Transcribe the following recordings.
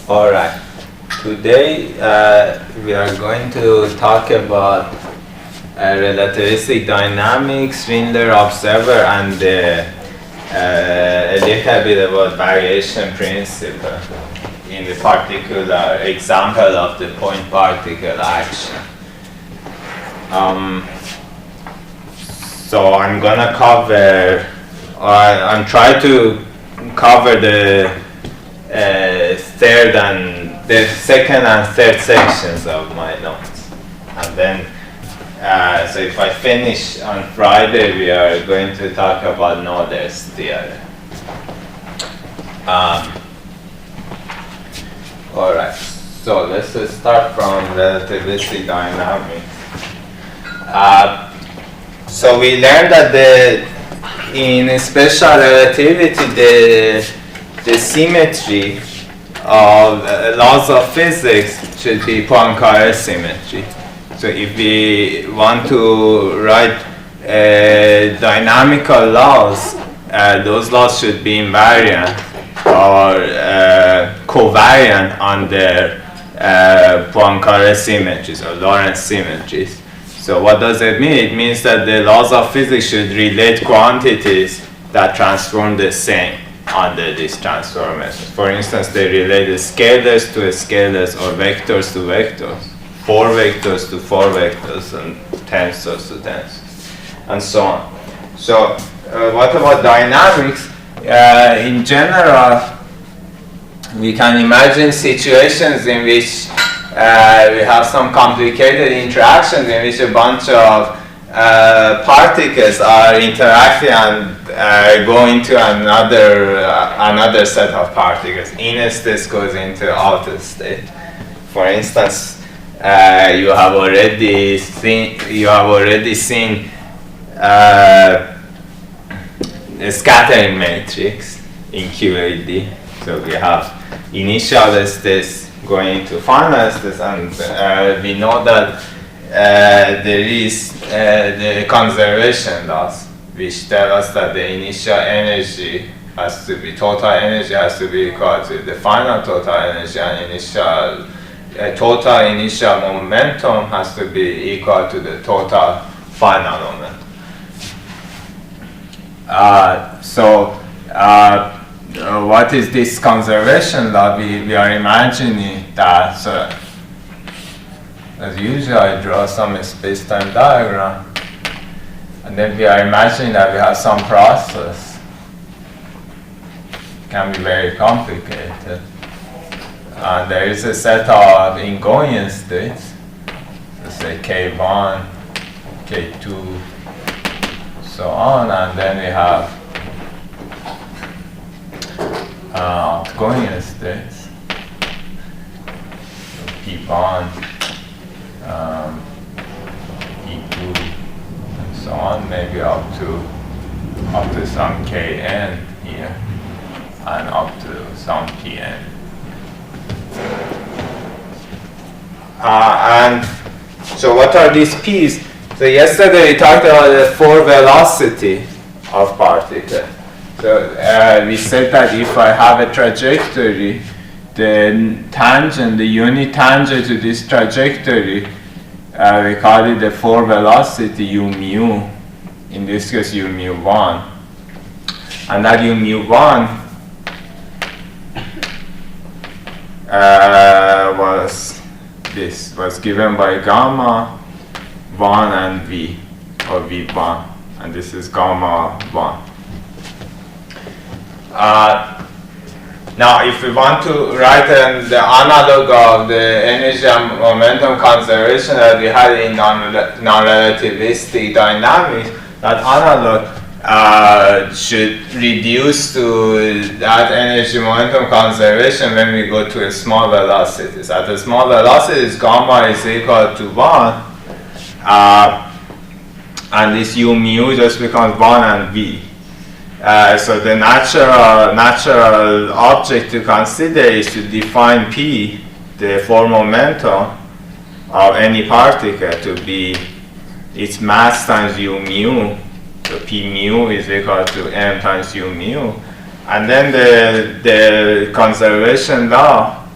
All right. Today we are going to talk about relativistic dynamics, Schindler observer, and a little bit about variation principle in the particular example of the point particle action. So I'm gonna cover, I'm trying to cover the second and third sections of my notes, and then so if I finish on Friday, we are going to talk about Noether's theorem. All right, so let's start from relativistic dynamics. So we learned that in special relativity, the symmetry of laws of physics should be Poincare symmetry. So if we want to write dynamical laws, those laws should be invariant or covariant under Poincare symmetries or Lorentz symmetries. So what does it mean? It means that the laws of physics should relate quantities that transform the same under this transformation. For instance, they relate the scalars to scalars or vectors to vectors, 4 vectors to 4 vectors, and tensors to tensors, and so on. So what about dynamics? In general, we can imagine situations in which we have some complicated interactions in which a bunch of particles are interacting and go into another set of particles. Inner state goes into outer state. For instance, you have already seen a scattering matrix in QAD. So we have initial states going into final states, and we know that there is the conservation laws, which tell us that the initial energy has to be, total energy has to be equal to the final total energy, and total initial momentum has to be equal to the total final momentum. What is this conservation law? We are imagining that, so as usual, I draw some space-time diagram, and then we are imagining that we have some process. It can be very complicated. And there is a set of ingoing states, let's say K1, K2, so on, and then we have outgoing states, so P1, P2, and so on, maybe up to some Kn here, and up to some Pn. And so what are these P's? So yesterday we talked about the 4 velocity of particles. So we said that if I have a trajectory, the tangent, the unit tangent to this trajectory, we call it the 4 velocity u mu, in this case u mu 1. And that u mu 1 was given by gamma 1 and v, or v1, and this is gamma 1. Now, if we want to write the analog of the energy and momentum conservation that we had in non-relativistic dynamics, that analog should reduce to that energy momentum conservation when we go to a small velocities. At the small velocities, gamma is equal to 1, and this u mu just becomes 1 and v. So the natural object to consider is to define P, the 4 momentum of any particle, to be its mass times u mu. So P mu is equal to m times u mu. And then the conservation law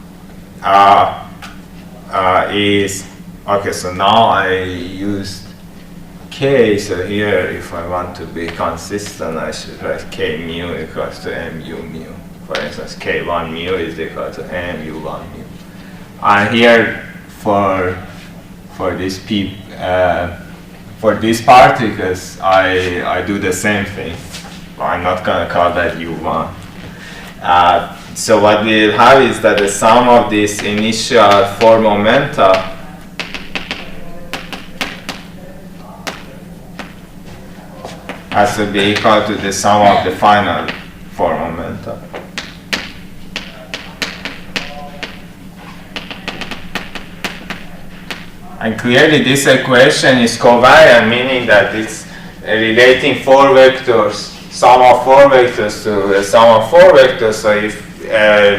is, okay, so now I used K, so here if I want to be consistent I should write K mu equals to mu mu. For instance, K1 mu is equal to mu1 mu. And here for this for these particles I do the same thing. I'm not going to call that U1. So what we'll have is that the sum of these initial four momenta has to be equal to the sum of the final four momenta. And clearly this equation is covariant, meaning that it's relating four vectors, sum of four vectors to the sum of four vectors. So if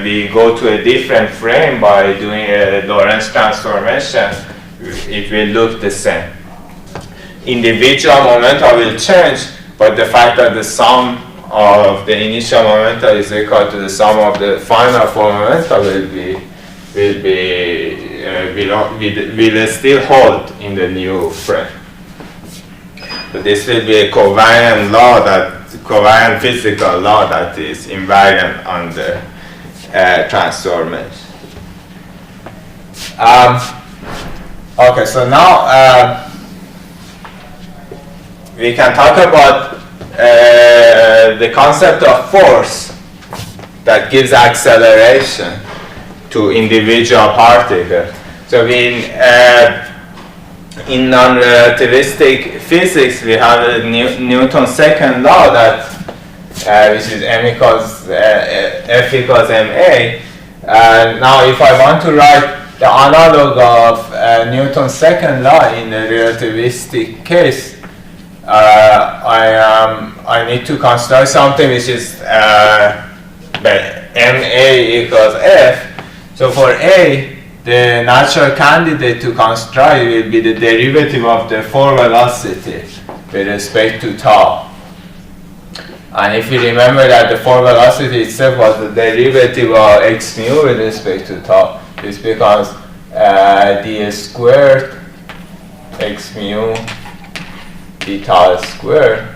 we go to a different frame by doing a Lorentz transformation, it will look the same. Individual momenta will change, but the fact that the sum of the initial momenta is equal to the sum of the final four momenta will still hold in the new frame. So this will be a covariant law, covariant physical law that is invariant under transformation. Okay, so now we can talk about the concept of force that gives acceleration to individual particles. So in non-relativistic physics, we have a Newton's second law that which is F equals ma. Now, if I want to write the analog of Newton's second law in the relativistic case, I need to construct something which is ma equals F. So for A, the natural candidate to construct will be the derivative of the force velocity with respect to tau. And if you remember that the force velocity itself was the derivative of x mu with respect to tau, this becomes d squared x mu d tau squared.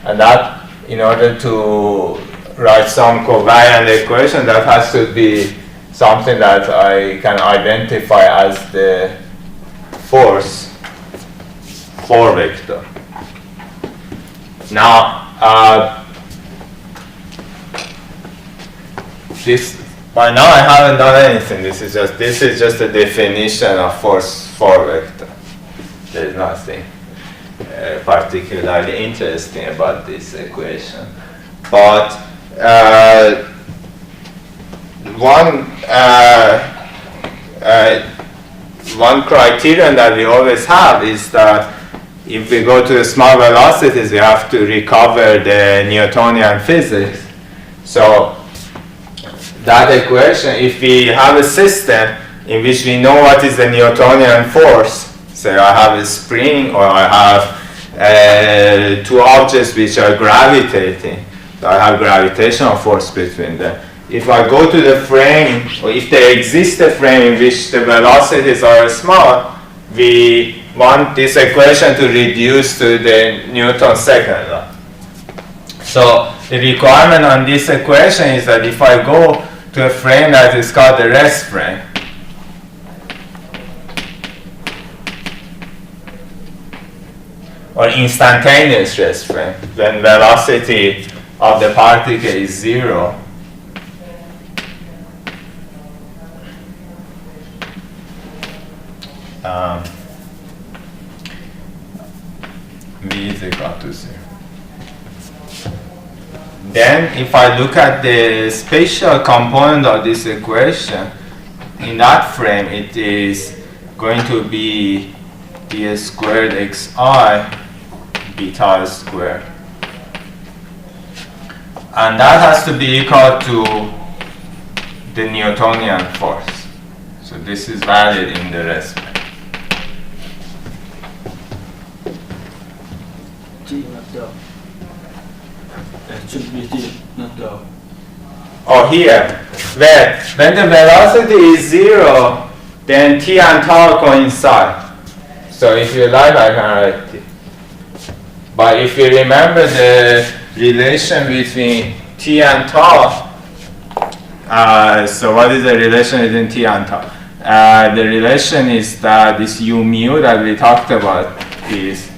And that, in order to write some covariant equation, that has to be something that I can identify as the force vector. Now, by now I haven't done anything. This is just a definition of force vector. There is nothing particularly interesting about this equation, but one criterion that we always have is that if we go to the small velocities, we have to recover the Newtonian physics. So that equation, if we have a system in which we know what is the Newtonian force, say I have a spring or I have two objects which are gravitating, so I have gravitational force between them. If I go to the frame, or if there exists a frame in which the velocities are small, we want this equation to reduce to the Newton's second law. So the requirement on this equation is that if I go to a frame that is called the rest frame, or instantaneous rest frame, when velocity of the particle is 0, v is equal to 0. Then if I look at the spatial component of this equation, in that frame it is going to be d squared xi beta squared. And that has to be equal to the Newtonian force. So this is valid in the rest frame. T not del. It should be T, not del. or here, where when the velocity is 0, then t and tau coincide. So if you like, I can write it. But if you remember the relation between t and tau, so what is the relation between t and tau? The relation is that this u mu that we talked about is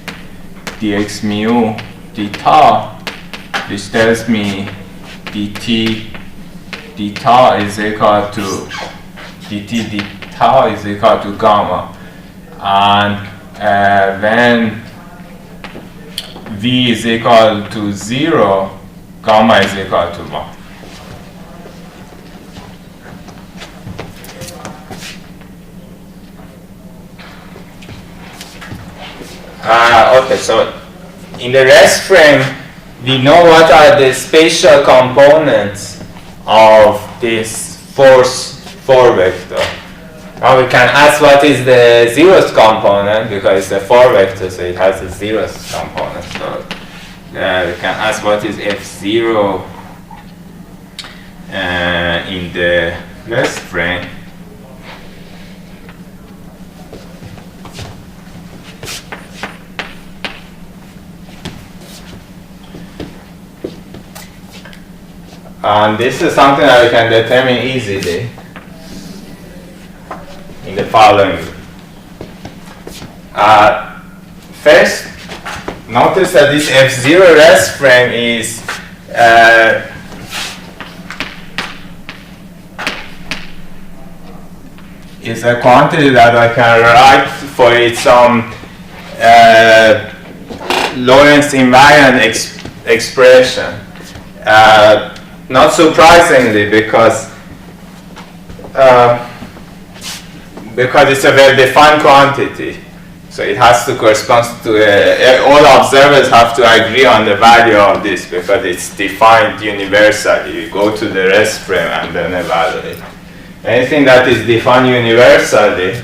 dx mu d tau, which tells me dt d tau is equal to dt d tau is equal to gamma. And when v is equal to 0, gamma is equal to 1. Okay, so in the rest frame, we know what are the spatial components of this force 4 vector. Now we can ask what is the zeroth component, because it's a 4 vector, so it has a zeroth component. So we can ask what is F0 in the rest frame. And this is something that we can determine easily in the following. First, notice that this F0 rest frame is a quantity that I can write for its Lorentz invariant expression. Not surprisingly, because it's a well-defined quantity, so it has to correspond to all observers have to agree on the value of this, because it's defined universally. You go to the rest frame and then evaluate. Anything that is defined universally,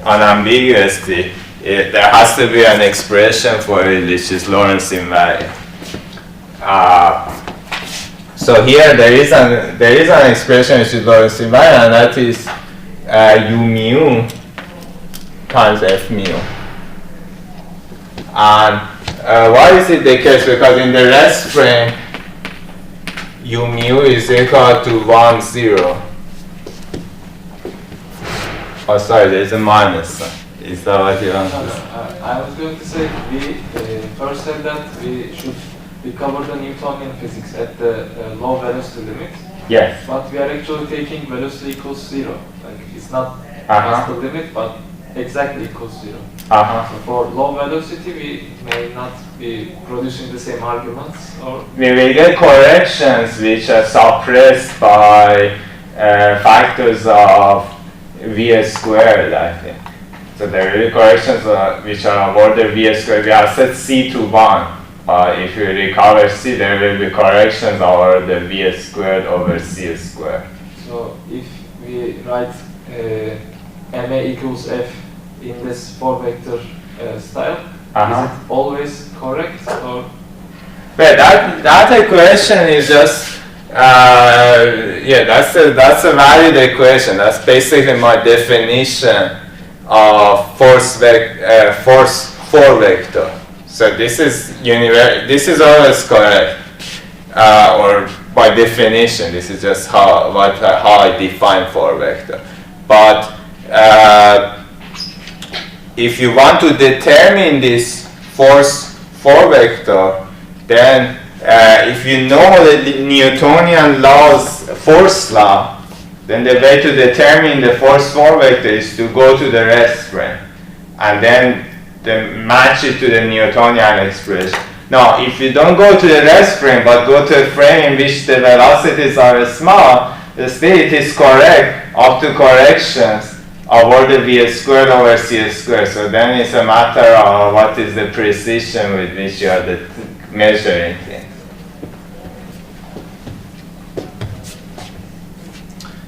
unambiguously, there has to be an expression for it which is Lorentz invariant. So here there is an expression which is Lorentz invariant, and that is u mu times f mu. And why is it the case? Because in the rest frame, u mu is equal to 1, 0. Oh, sorry, there's a minus. Is that what you want to say? I was going to say, we first said that we should recover the Newtonian physics at the low velocity limit. Yes. But we are actually taking velocity equals 0. Like it's not just the limit, but exactly equals 0. So for low velocity, we may not be producing the same arguments, or we will get corrections which are suppressed by factors of v squared, I think. So there will be corrections which are of order v squared. We have set c to 1. If you recover c, there will be corrections over the v squared over c squared. So if we write ma equals f in this 4 vector style, is it always correct, or? But that equation is just that's a valid equation. That's basically my definition of force 4 vector. So this is always correct, or by definition, this is just how I define 4 vector. But if you want to determine this force 4 vector, then if you know the Newtonian laws, force law, then the way to determine the force 4 vector is to go to the rest frame and then match it to the Newtonian expression. Now, if you don't go to the rest frame but go to a frame in which the velocities are small, still it is correct up to corrections of order v squared over c squared. So then it's a matter of what is the precision with which you are measuring things.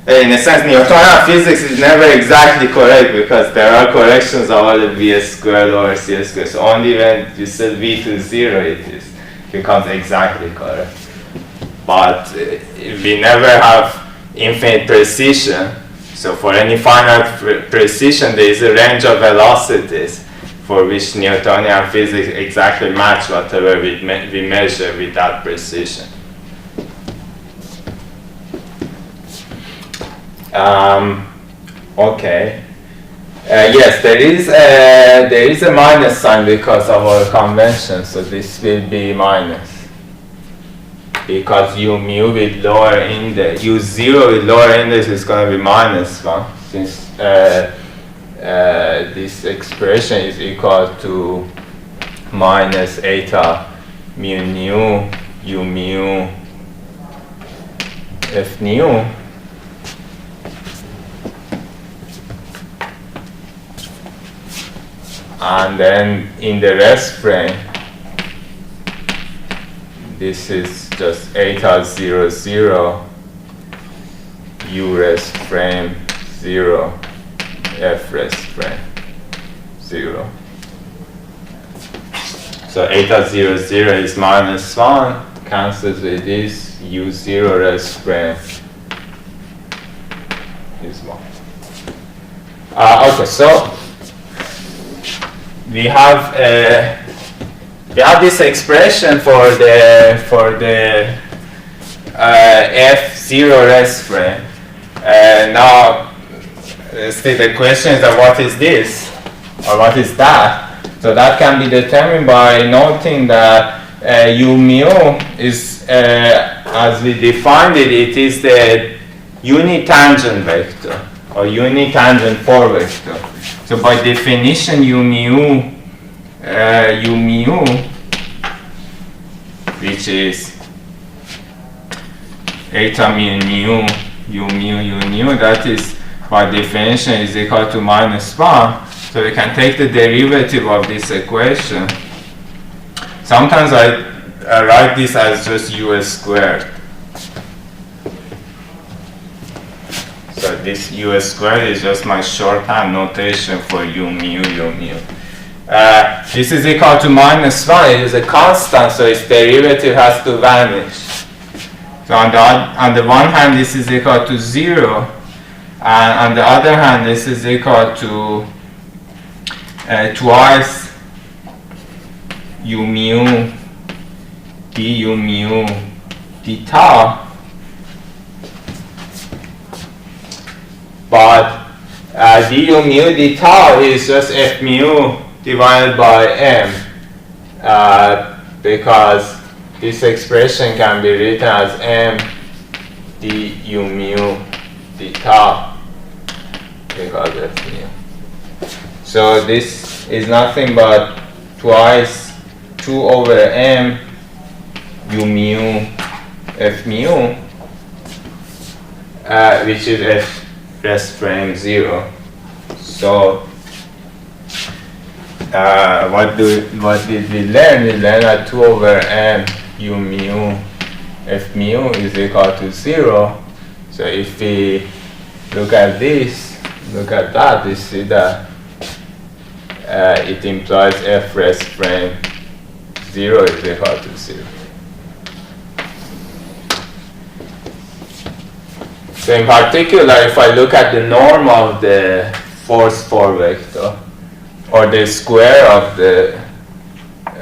In a sense, Newtonian physics is never exactly correct because there are corrections of order v squared over c squared. So only when you set v to 0 it becomes exactly correct. but we never have infinite precision. So for any finite precision, there is a range of velocities for which Newtonian physics exactly match whatever we measure with that precision. Okay. Yes, there is a minus sign because of our convention, so this will be minus. Because u mu with lower index, u0 with lower index is going to be minus 1, since this expression is equal to minus eta mu nu u mu f nu. And then in the rest frame, this is just eta 0, 0, u rest frame 0, f rest frame 0. So eta 0, 0 is minus 1, cancels with this, u0 rest frame is 1. Okay, so we have this expression for the f0 rest frame. Now, still the question is that what is this or what is that? So that can be determined by noting that u mu is, as we defined it, it is the unitangent vector or unitangent 4 vector. So by definition, u mu, which is eta mu nu, u nu, that is by definition is equal to minus 1. So we can take the derivative of this equation. Sometimes I write this as just u squared. So this u squared is just my shorthand notation for u mu. This is equal to minus 1. It is a constant, so its derivative has to vanish. So on the one hand, this is equal to 0, and on the other hand, this is equal to twice u mu du mu d tau. But du mu d tau is just f mu divided by m, because this expression can be written as m du mu d tau because f mu. So this is nothing but twice 2 over m u mu f mu, which is f rest frame 0. So what did we learn? We learned that 2 over m u mu f mu is equal to 0. So if we look at this, look at that, we see that it implies f rest frame 0 is equal to 0. So in particular, if I look at the norm of the force 4 vector, or the square of the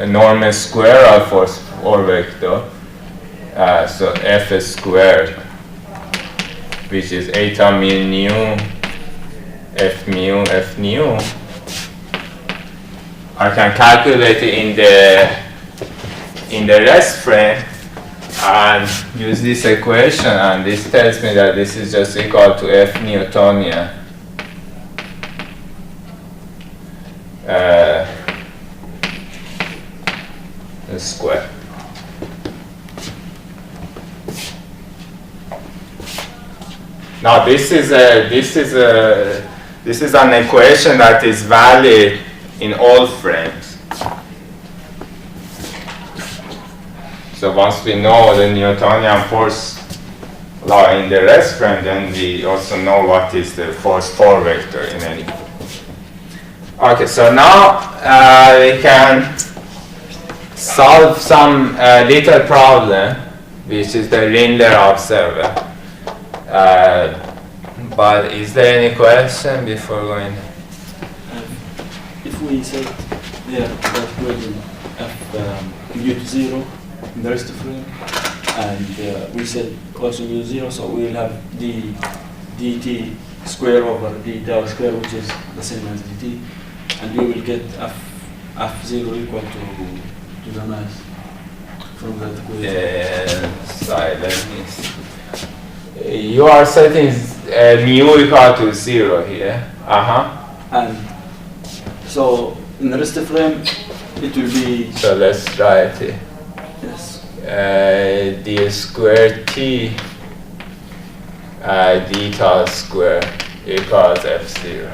normal square of force 4 vector, so f squared, which is eta mu nu f mu f nu, I can calculate it in the rest frame and use this equation, and this tells me that this is just equal to f Newtonian square. Now this is an equation that is valid in all frames. So once we know the Newtonian force law in the rest frame, then we also know what is the force 4 vector in any frame. Okay, so now we can solve some little problem which is the Rindler observer. But is there any question before going? If we say there that equation f due to 0 in the rest of frame, and we said also due to 0, so we will have the dt square over d tau square, which is the same as dt, and we will get f0 equal to the mass from that equation. Sorry, let me see. You are setting mu equal to 0 here. And so in the rest of frame, it will be. So let's write it. Yes. D squared t d tau square equals f0.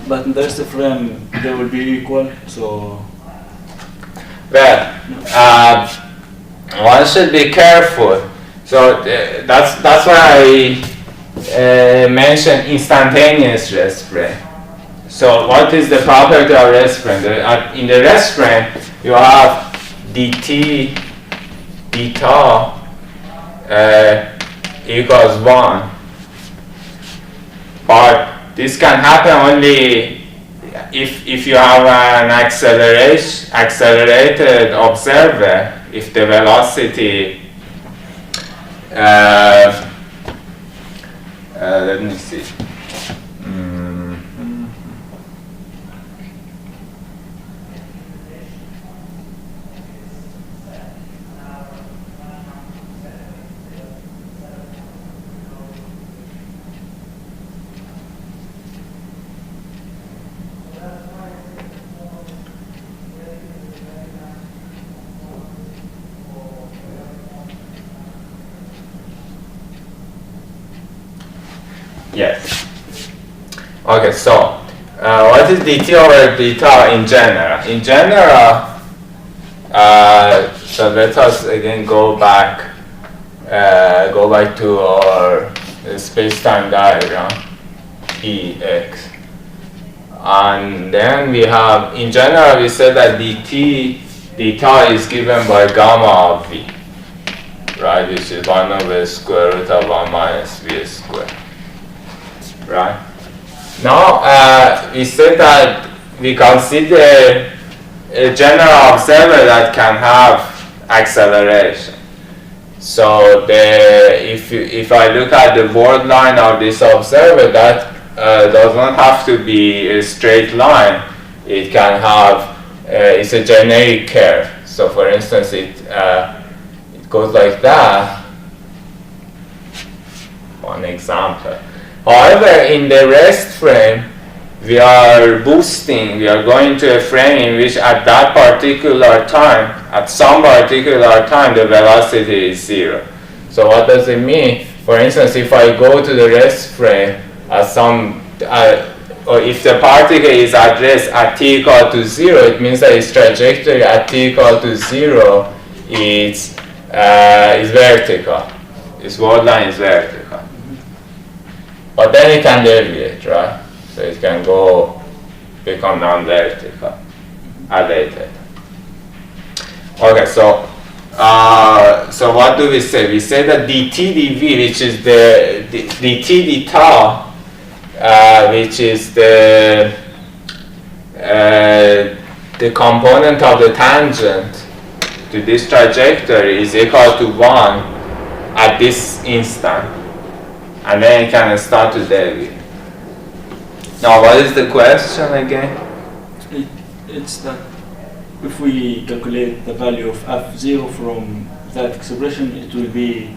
But in the rest of frame, they will be equal. So. Well, one should be careful. So that's why I mentioned instantaneous rest frame. So what is the property of rest frame? In the rest frame, you have dt d tau equals 1. But this can happen only if you have an accelerated observer, if the velocity, let me see. Yes. Okay, so what is dt over d tau in general? In general, so let us again go back to our space-time diagram, Ex. And then we have, in general, we said that dt d tau is given by gamma of v, right, which is 1 over square root of 1 minus v squared. Right. Now we said that we consider a general observer that can have acceleration. So if I look at the word line of this observer, that does not have to be a straight line. It can have it's a generic curve. So for instance, it goes like that. One example. However, in the rest frame, we are going to a frame in which at that particular time, at some particular time, the velocity is 0. So what does it mean? For instance, if I go to the rest frame at or if the particle is at rest at t equal to 0, it means that its trajectory at t equal to 0 is vertical. Its word line is vertical. But then it can deviate, right? So it can become non-vertical at later. Okay, so what do we say? We say that dt dv, which is the dt d tau, which is the component of the tangent to this trajectory, is equal to 1 at this instant. And then it can start to deviate. Now, what is the question again? It's that if we calculate the value of f0 from that expression, it will be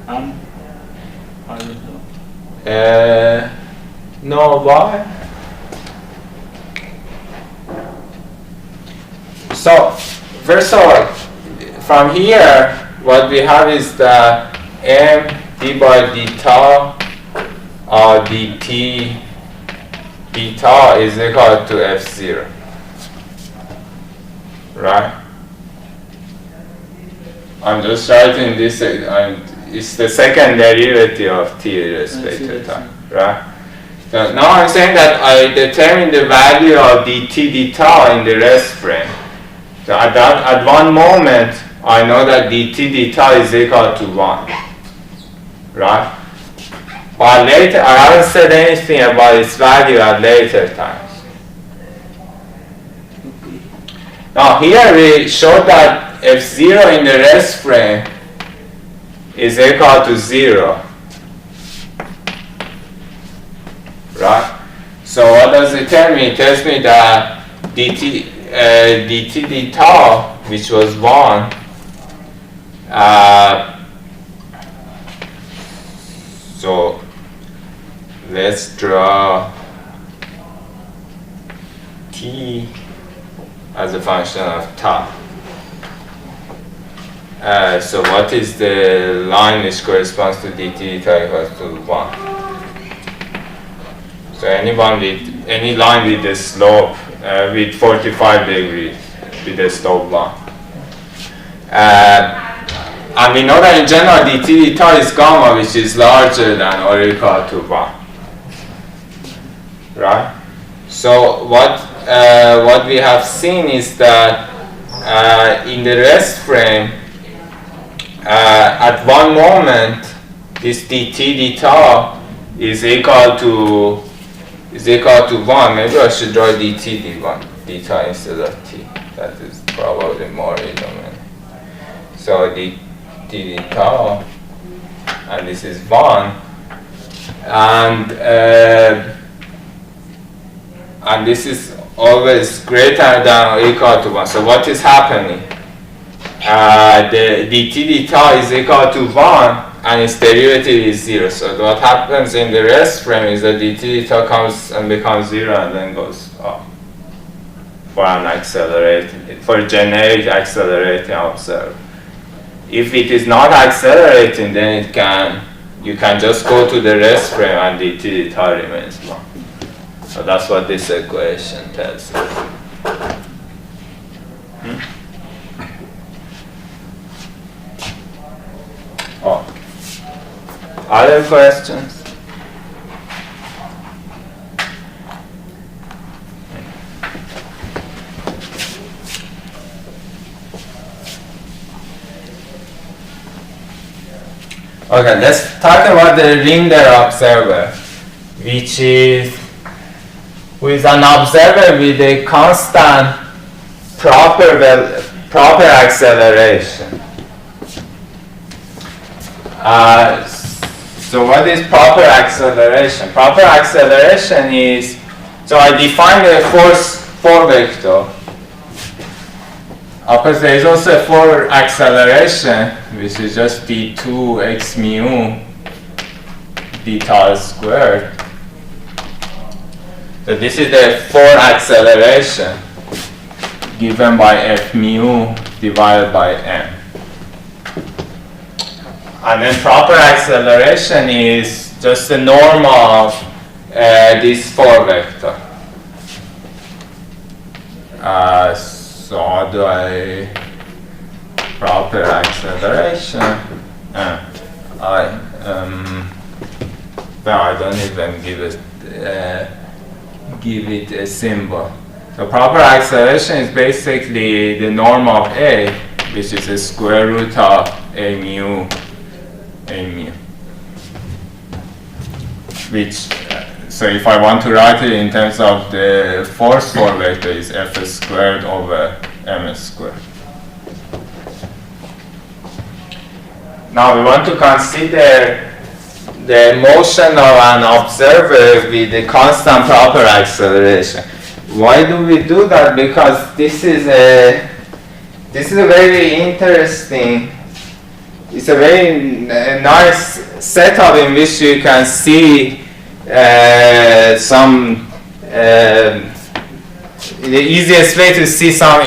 I don't know. No, why? So, first of all, from here, what we have is the m d by d tau or dt d tau is equal to f0, right? I'm just writing this, it's the second derivative of t with respect to time, right? So now I'm saying that I determine the value of dt d tau in the rest frame So at one moment, I know that dt deta is equal to 1, right? But later, I haven't said anything about its value at later times. Now here we showed that F0 in the rest frame is equal to 0, right? So what does it tell me? It tells me that dt deta, which was 1, so let's draw t as a function of tau. So what is the line which corresponds to dt theta equals to 1? So any line with the slope with 45 degrees with the slope 1. And we know that in general dt theta is gamma, which is larger than or equal to 1. Right? So what we have seen is that in the rest frame, at one moment, this dt deta is equal to 1. Maybe I should draw dt deta instead of t. That is probably more relevant. So dt deta, and this is 1, and this is always greater than or equal to 1. So what is happening? The dt deta is equal to 1 and its derivative is 0. So what happens in the rest frame is that dt deta comes and becomes 0 and then goes up for an generic accelerating observer. If it is not accelerating, then you can just go to the rest frame and dt deta remains 1. So that's what this equation tells us. Oh. Other questions? Okay, let's talk about the Rinder observer, which is with an observer with a constant proper acceleration. So what is proper acceleration? Proper acceleration is, so I define the force 4 vector. Of course, there is also a 4 acceleration, which is just d2 x mu deta squared. So this is the 4 acceleration given by f mu divided by m. And then proper acceleration is just the norm of this 4 vector. So how do I proper acceleration? I don't even give it a symbol. So proper acceleration is basically the norm of A, which is the square root of a mu. Which, so if I want to write it in terms of the force 4 vector, is f squared over m squared. Now we want to consider the motion of an observer with a constant proper acceleration. Why do we do that? Because this is a very interesting. It's a very nice setup in which you can see the easiest way to see some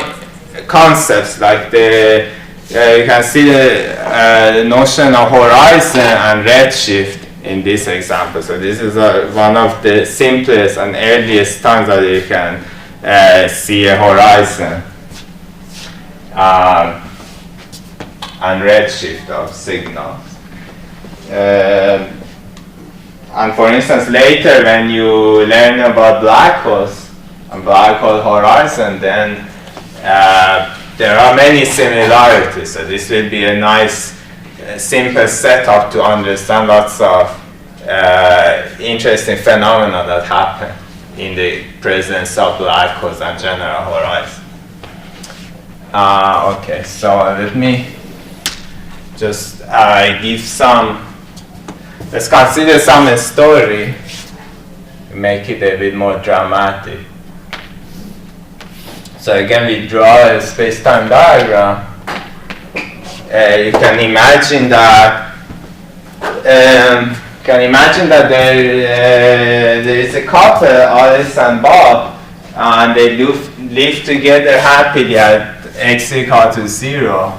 concepts, like you can see the notion of horizon and redshift in this example. So this is one of the simplest and earliest times that you can see a horizon and redshift of signals. And for instance, later when you learn about black holes and black hole horizon, then there are many similarities, so this will be a nice, simple setup to understand lots of interesting phenomena that happen in the presence of black holes and general horizon. Okay, so let me just give some, let's consider some story, make it a bit more dramatic. So again, we draw a space-time diagram. You can imagine that there is a couple, Alice and Bob, and they live together happily at x equal to 0.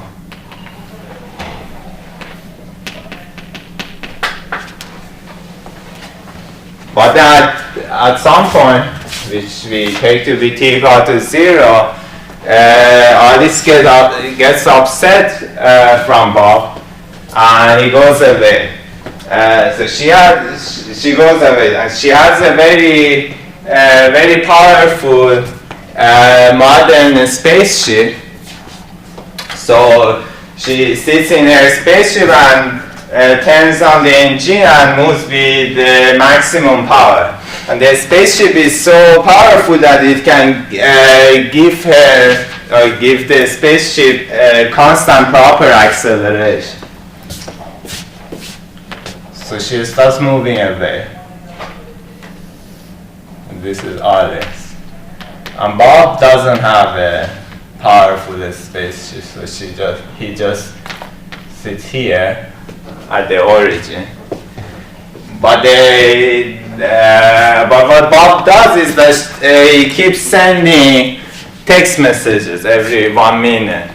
But at some point, which we take to be t equal to 0, Alice gets upset from Bob, and he goes away. So she goes away, and she has a very powerful modern spaceship. So she sits in her spaceship and turns on the engine and moves with the maximum power. And the spaceship is so powerful that it can give the spaceship constant proper acceleration. So she starts moving away. And this is Alice. And Bob doesn't have a powerful spaceship, so he just sits here at the origin. But what Bob does is that he keeps sending text messages every 1 minute.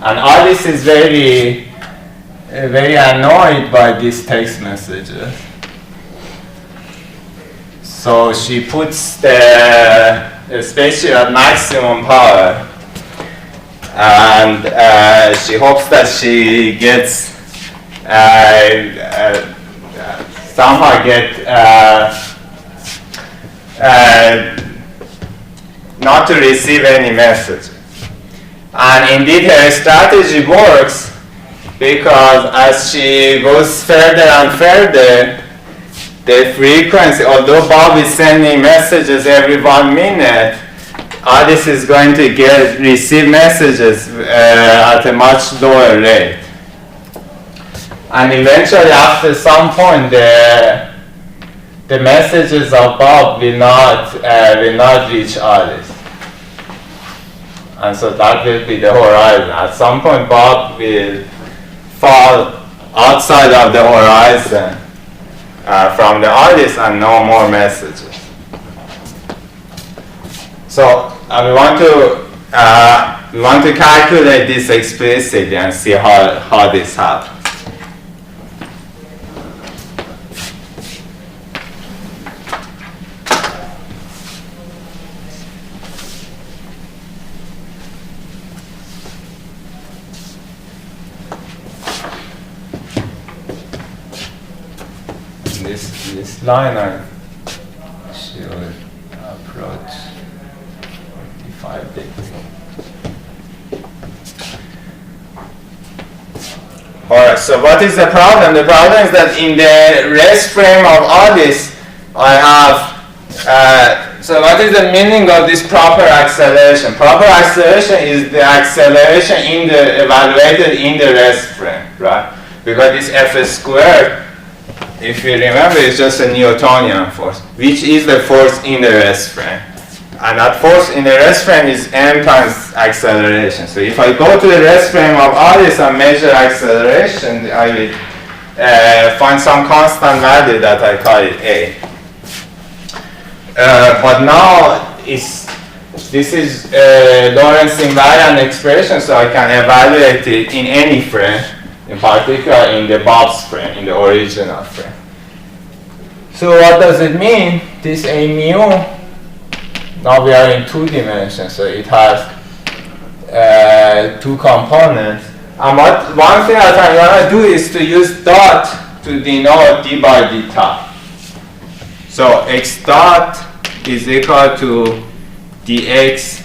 And Alice is very annoyed by these text messages. So she puts the spaceship at maximum power. And she hopes that she gets somehow not to receive any message. And indeed her strategy works, because as she goes further and further, the frequency, although Bob is sending messages every 1 minute, Alice is going to receive messages at a much lower rate. And eventually, after some point, the messages of Bob will not reach Alice. And so that will be the horizon. At some point, Bob will fall outside of the horizon from the Alice and no more messages. So we want to calculate this explicitly and see how this happens. This line I should approach 45 degrees. Alright, so what is the problem? The problem is that in the rest frame of Alice, I have, so what is the meaning of this proper acceleration? Proper acceleration is the acceleration evaluated in the rest frame, right? Because this F squared, if you remember, it's just a Newtonian force, which is the force in the rest frame. And that force in the rest frame is m times acceleration. So if I go to the rest frame of Alice and measure acceleration, I will find some constant value that I call it A. But now this is a Lawrence invariant expression, so I can evaluate it in any frame, in particular in the Bob's frame, in the original frame. So what does it mean? This A mu, now we are in 2 dimensions, so it has 2 components. And one thing that I'm going to do is to use dot to denote d by d top. So x dot is equal to dx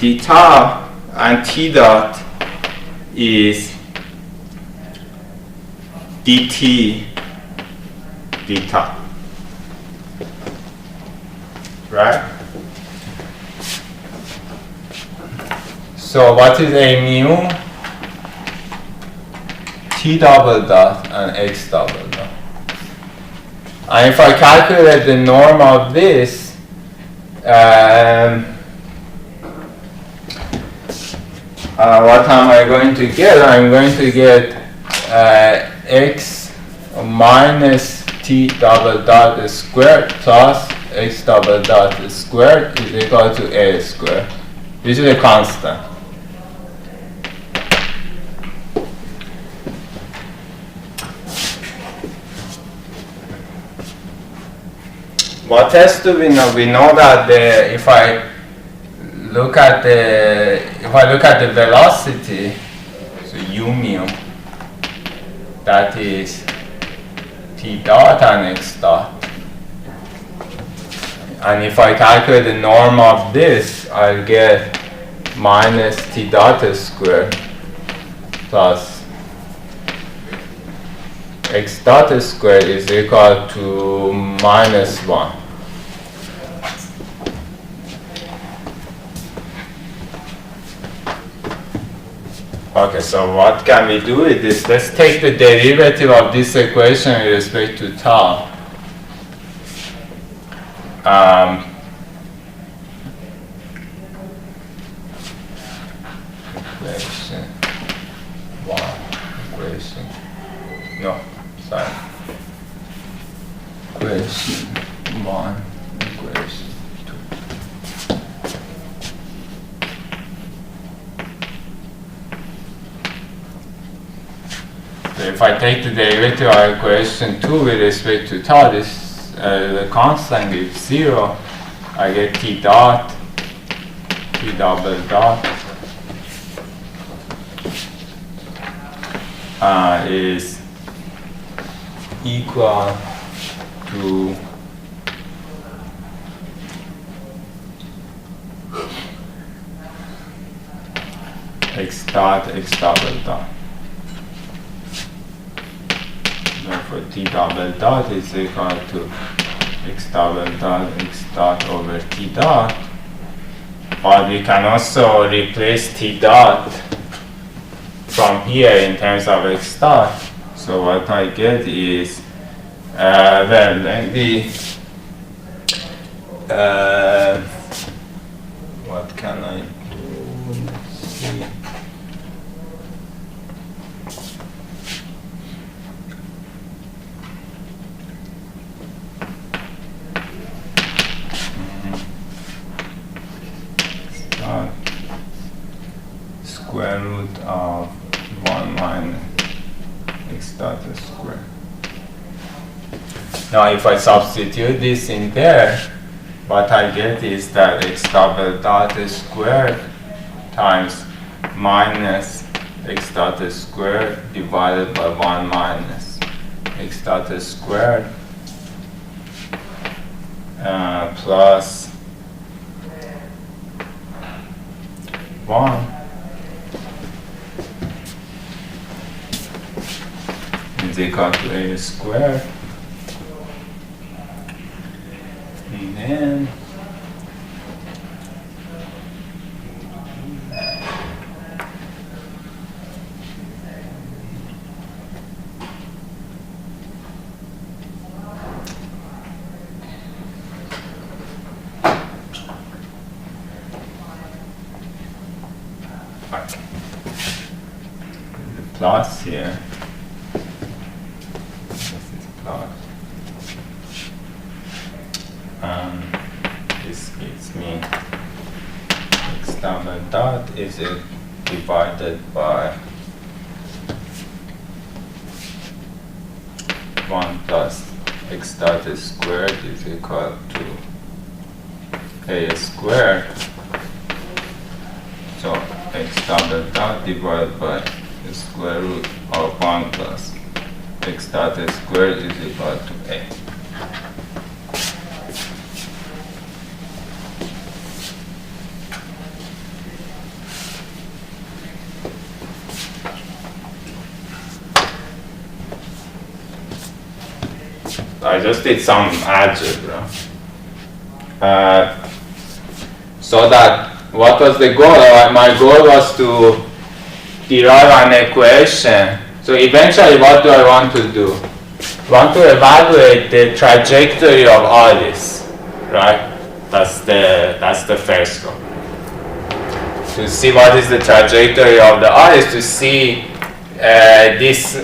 d tau and t dot is dt d tau, right? So what is a mu? T double dot and x double dot. And if I calculate the norm of this, what am I going to get? I'm going to get x minus t double dot squared plus x double dot squared is equal to a squared, which is a constant. What else do we know? We know that if I look at the velocity, so u mu, that is t dot and x dot. And if I calculate the norm of this, I'll get minus t dot squared plus x dot squared is equal to minus 1. Okay, so what can we do with this? Let's take the derivative of this equation with respect to tau. Equation 1, equation, no, sorry. Equation 1, equation 2. So if I take the derivative of equation 2 with respect to tau, this the constant is 0. I get t dot, t double dot is equal to x dot, x double dot. Therefore, t double dot is equal to x double dot, x dot over t dot. But we can also replace t dot from here in terms of x dot. So what I get is, well, let me, what can I do? Let's see. Square root of 1 minus x dot squared. Now if I substitute this in there, what I get is that x double dot squared times minus x dot squared divided by 1 minus x dot squared plus 1 is equal to a squared, and then the plus here. This gives me x double dot is divided by 1 plus x dot squared is equal to a squared. So x double dot divided by the square root of 1 plus x dot squared is equal to a. I just did some algebra. So that, what was the goal? My goal was to derive an equation. So eventually, what do I want to do? I want to evaluate the trajectory of all this, right? That's the first goal. To see what is the trajectory of the iris, to see this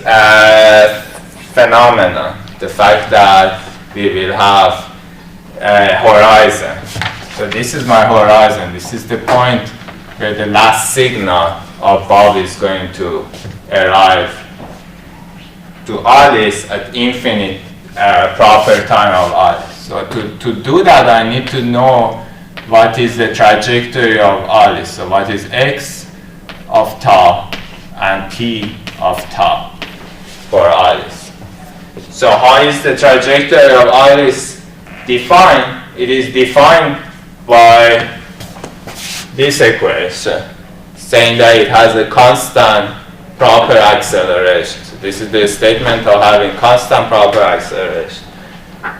phenomenon, the fact that we will have a horizon. So this is my horizon. This is the point where the last signal of Bob is going to arrive to Alice at infinite proper time of Alice. So to do that, I need to know what is the trajectory of Alice. So what is x of tau and t of tau for Alice. So how is the trajectory of Alice defined? It is defined by this equation, saying that it has a constant proper acceleration. So this is the statement of having constant proper acceleration.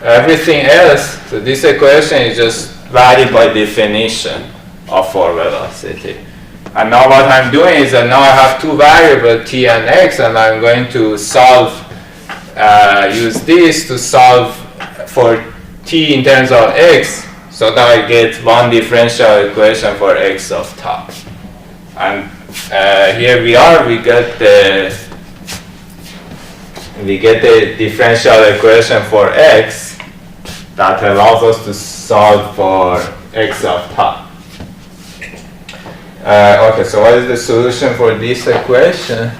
Everything else, so this equation is just valid by definition of for velocity. And now what I'm doing is that now I have two variables, t and x, and I'm going to solve, use this to solve for t in terms of x, so that I get one differential equation for x of tau. And here we are, we get the differential equation for x that allows us to solve for x of tau. Okay, so what is the solution for this equation?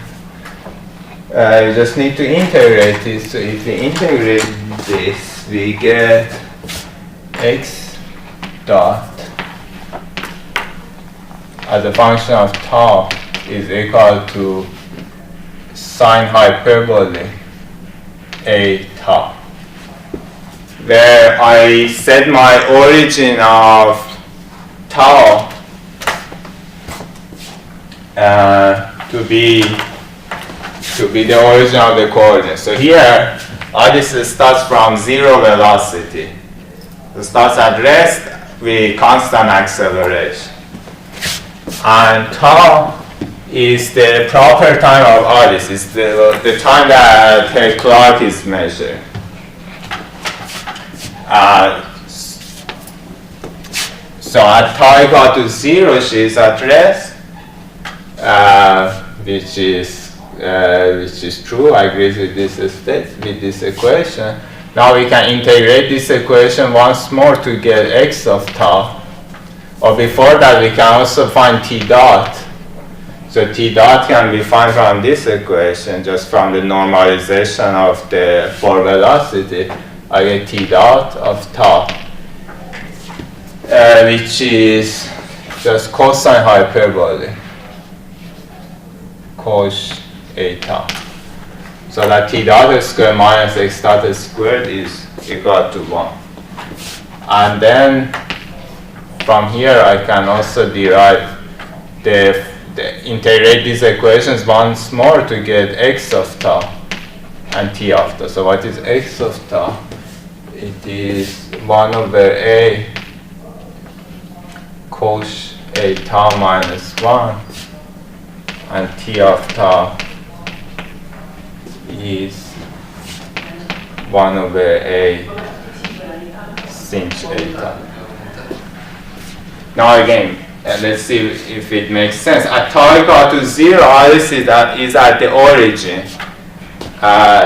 You just need to integrate this. So if we integrate this, we get x dot as a function of tau is equal to sine hyperbole a tau, where I set my origin of tau to be the origin of the coordinates. So here, all this starts from zero velocity. It starts at rest with constant acceleration. And tau is the proper time of Alice. It's the time that her clock is measured. So at tau equal to 0, she is at rest, which is true. I agree with this equation. Now we can integrate this equation once more to get x of tau. Or before that, we can also find t dot. So t dot can be found from this equation, just from the normalization of the for velocity. I get t dot of tau, which is just cosine hyperbole cos a tau. So that t dot squared minus x dot squared is equal to 1. And then from here I can also derive integrate these equations once more to get x of tau and t of tau. So what is x of tau? It is 1 over a cos a tau minus 1, and t of tau is 1 over a sinh a tau. Now again, let's see if it makes sense. At tau equal to 0, this is at the origin.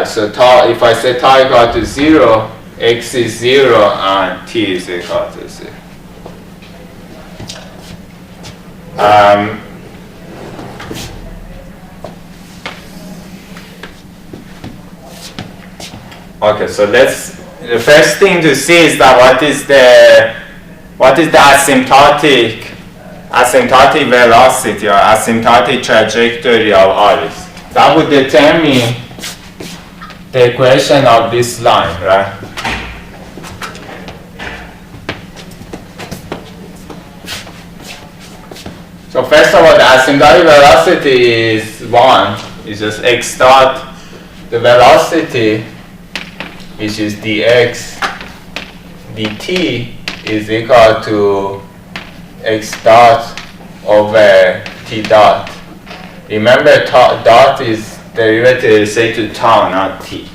So tau, if I say tau equal to 0, x is 0 and t is equal to 0. Okay, so the first thing to see is that what is the asymptotic velocity or asymptotic trajectory of Alice. That would determine the equation of this line, right? So first of all, the asymptotic velocity is 1. It's just x dot the velocity which is dx dt, is equal to x dot over t dot. Remember, dot is derivative say to tau, not t.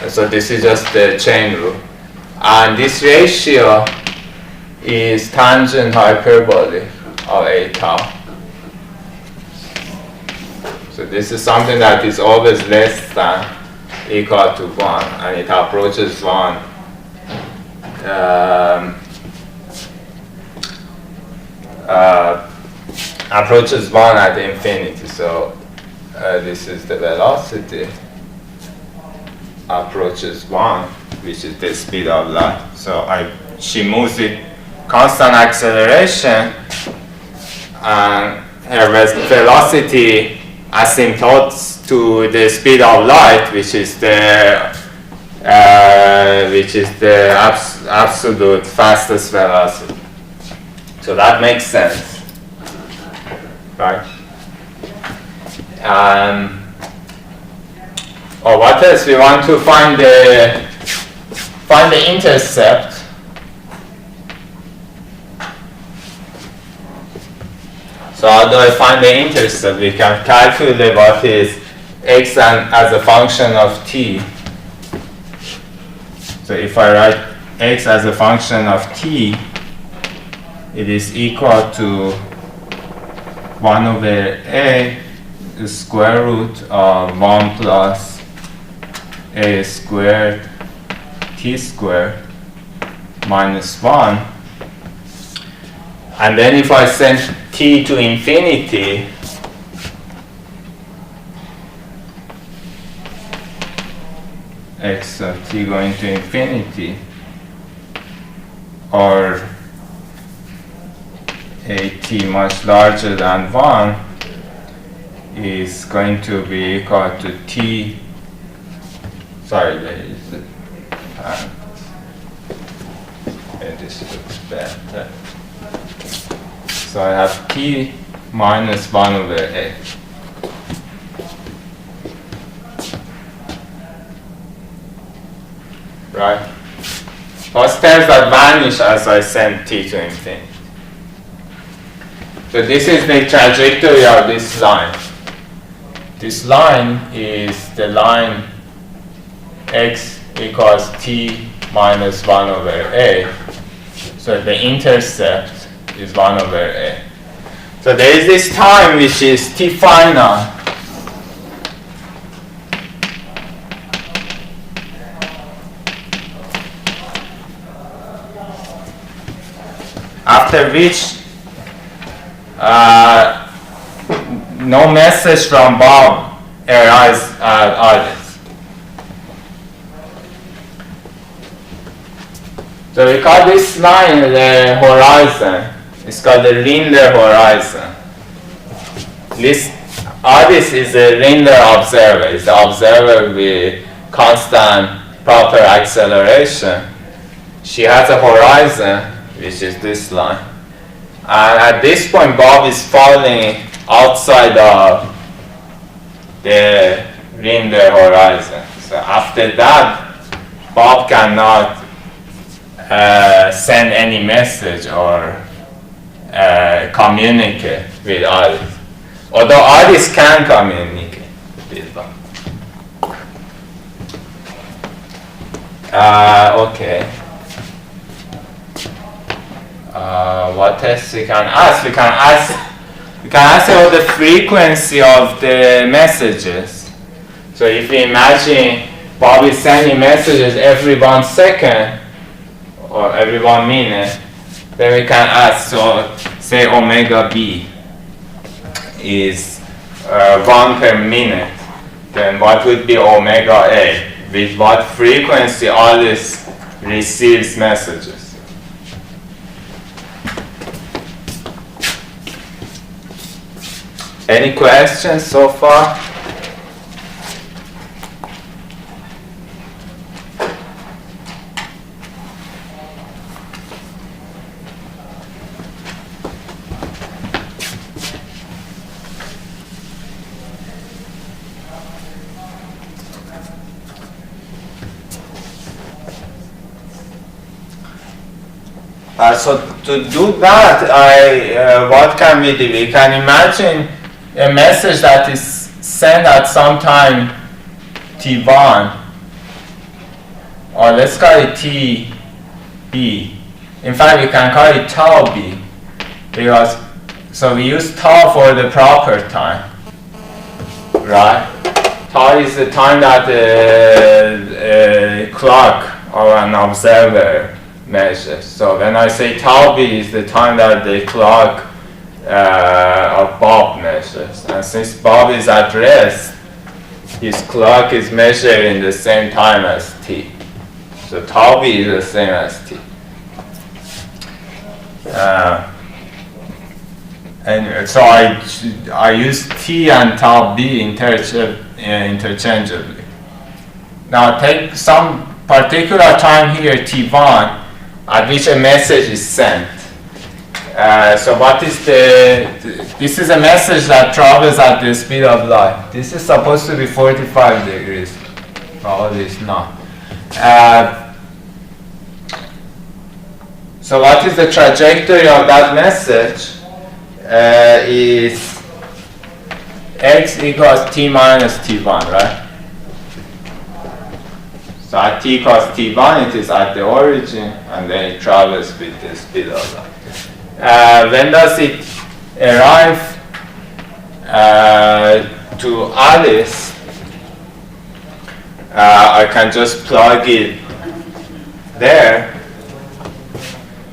So this is just the chain rule. And this ratio is tangent hyperbolic of a tau. So this is something that is always less than equal to 1, and it approaches 1 approaches 1 at infinity. So this is the velocity approaches 1, which is the speed of light. So she moves with constant acceleration, and her velocity asymptotes to the speed of light, which is the absolute fastest velocity. So that makes sense, right? Or what else? We want to find the intercept. So how do I find the intercept? We can calculate what is x as a function of t. So if I write x as a function of t, it is equal to 1 over a square root of 1 plus a squared t squared minus 1. And then if I send t to infinity, x of t going to infinity, or a t much larger than 1 is going to be equal to t, sorry, there is the and this looks better. So I have t minus 1 over a. Right? Those terms that vanish as I send t to infinity. So this is the trajectory of this line. This line is the line x equals t minus 1 over a. So the intercept is 1 over a. So there is this time which is t final. After which no message from Bob arrives at others. So we call this line the horizon. It's called the Lindner horizon. This Addis is a Lindner observer. It's the observer with constant proper acceleration. She has a horizon, which is this line. And at this point, Bob is falling outside of the Lindner horizon. So after that, Bob cannot send any message or communicate with Addis. Although Addis can communicate with Bob. Okay. What else we can ask? We can ask about the frequency of the messages. So if we imagine Bob is sending messages every 1 second or every 1 minute, then we can ask, so say omega b is 1 per minute, then what would be omega a? With what frequency Alice receives messages? Any questions so far? So to do that, what can we do? We can imagine a message that is sent at some time t1, or let's call it tb. In fact, we can call it tau b, because so we use tau for the proper time, right? Tau is the time that the clock or an observer measures. So when I say tau b is the time that the clock of Bob measures. And since Bob is at rest, his clock is measured in the same time as t. So tau b is the same as t. And so I use t and tau b interchangeably. Now take some particular time here, t1, at which a message is sent. So what is this is a message that travels at the speed of light. This is supposed to be 45 degrees. Probably it's not. So what is the trajectory of that message? Is x equals t minus t1, right? So at t equals t1, it is at the origin, and then it travels with the speed of light. When does it arrive to Alice? I can just plug it there.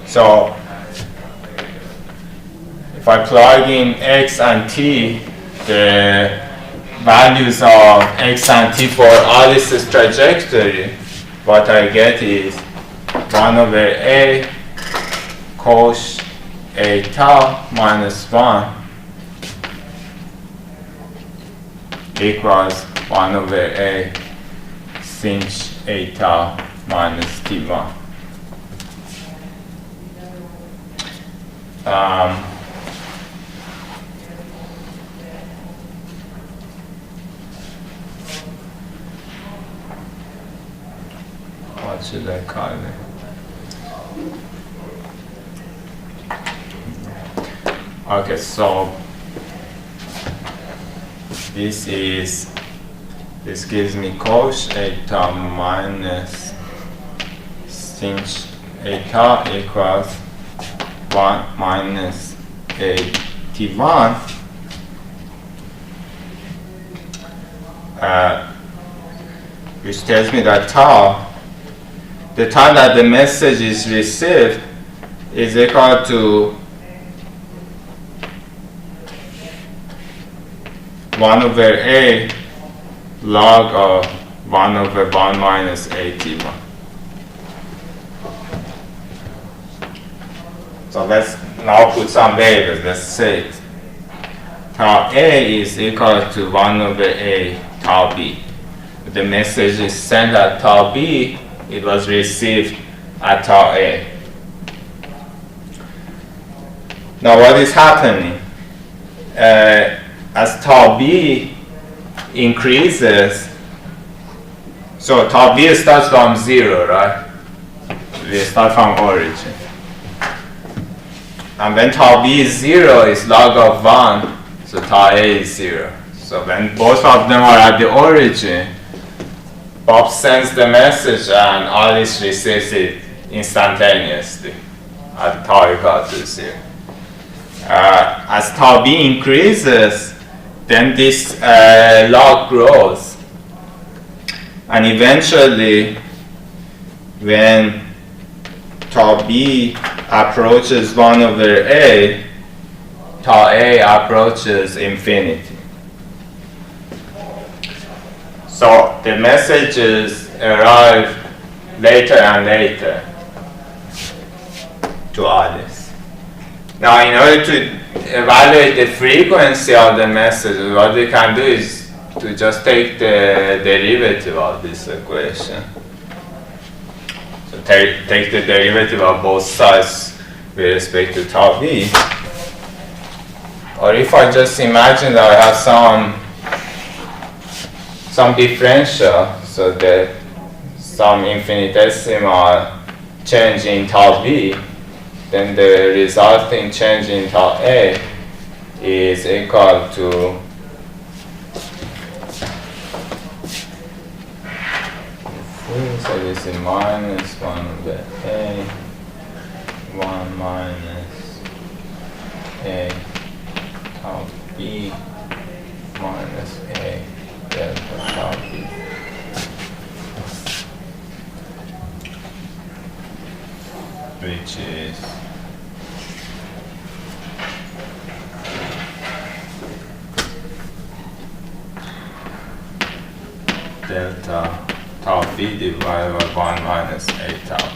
So if I plug in x and t, the values of x and t for Alice's trajectory, what I get is 1 over a cos a tau minus 1 equals 1 over a sinh a tau minus t1. What should I call it? Okay, so this gives me cos a tau minus sinh a tau equals 1 minus a t1, which tells me that tau, the time that the message is received, is equal to 1 over a log of 1 over 1 minus a t1. So let's now put some variables. Let's say tau a is equal to 1 over a tau b. The message is sent at tau b, it was received at tau a. Now what is happening? As tau b increases, so tau b starts from 0, right? We start from origin. And when tau b is 0, it's log of 1, so tau a is 0. So when both of them are at the origin, Bob sends the message and Alice receives it instantaneously at tau equal to 0. As tau b increases, then this log grows. And eventually, when tau b approaches 1 over a, tau a approaches infinity. So the messages arrive later and later to Alice. Now, in order to evaluate the frequency of the message, what we can do is to just take the derivative of this equation. So take the derivative of both sides with respect to tau b. Or if I just imagine that I have some differential, so that some infinitesimal change in tau b, then the resulting change in tau A is equal to so this is minus 1 over A, 1 minus A tau B minus A delta tau B. Which is delta tau B divided by 1 minus A tau.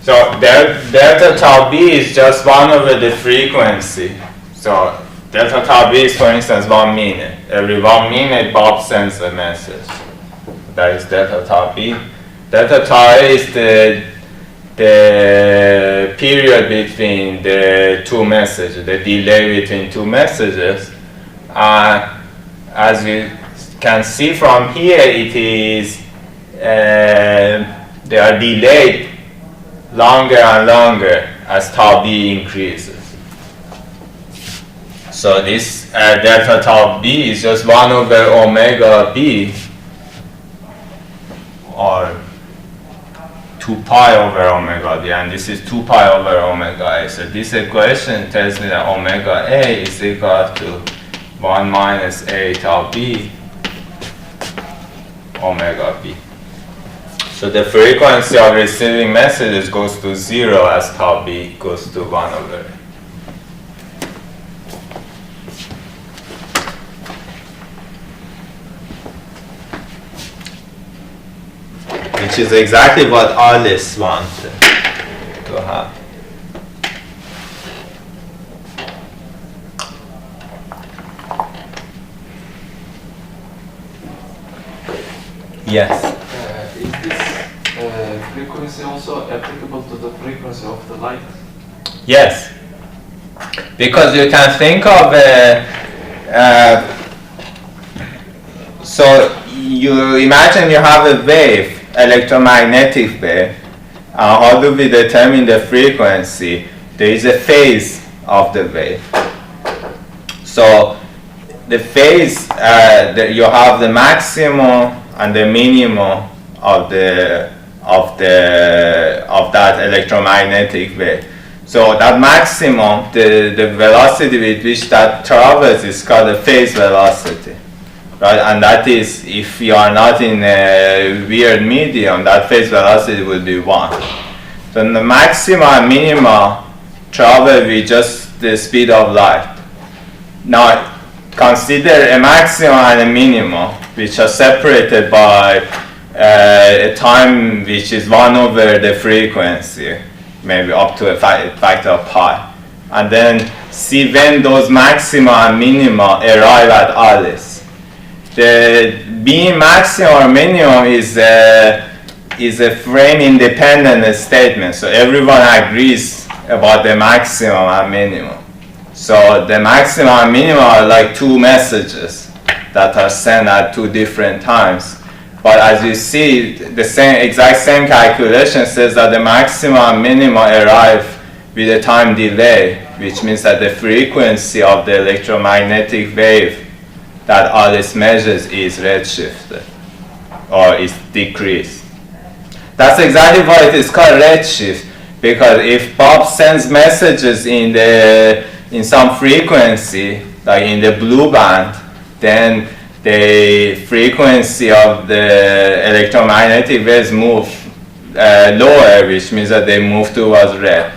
So delta tau B is just 1 over the frequency. So delta tau B is, for instance, 1 minute. Every 1 minute Bob sends a message. That is delta tau B. Delta tau A is the period between the two messages, the delay between two messages. As you can see from here, it is they are delayed longer and longer as tau B increases. So this delta tau B is just 1 over omega B, or 2 pi over omega B, and this is 2 pi over omega A. So this equation tells me that omega A is equal to 1 minus A tau B omega B. So the frequency of receiving messages goes to 0 as tau B goes to 1 over A. Which is exactly what Alice wanted to have. Yes. Is this frequency also applicable to the frequency of the light? Yes. Because you can think of so you imagine you have a wave, electromagnetic wave. How do we determine the frequency? There is a phase of the wave. So the phase, you have the maximum and the minimum of that electromagnetic wave. So that maximum, the velocity with which that travels is called the phase velocity. Right, and that is, if you are not in a weird medium, that phase velocity will be 1. So the maximum and minimum travel with just the speed of light. Now, consider a maximum and a minimum, which are separated by a time which is 1 over the frequency, maybe up to a factor of pi. And then see when those maxima and minima arrive at Alice. The being maximum or minimum is a frame-independent statement. So everyone agrees about the maximum and minimum. So the maximum and minimum are like two messages that are sent at two different times. But as you see, the exact same calculation says that the maximum and minimum arrive with a time delay, which means that the frequency of the electromagnetic wave that Alice measures is redshifted or is decreased. That's exactly why it is called redshift, because if Bob sends messages in some frequency, like in the blue band, then the frequency of the electromagnetic waves move lower, which means that they move towards red.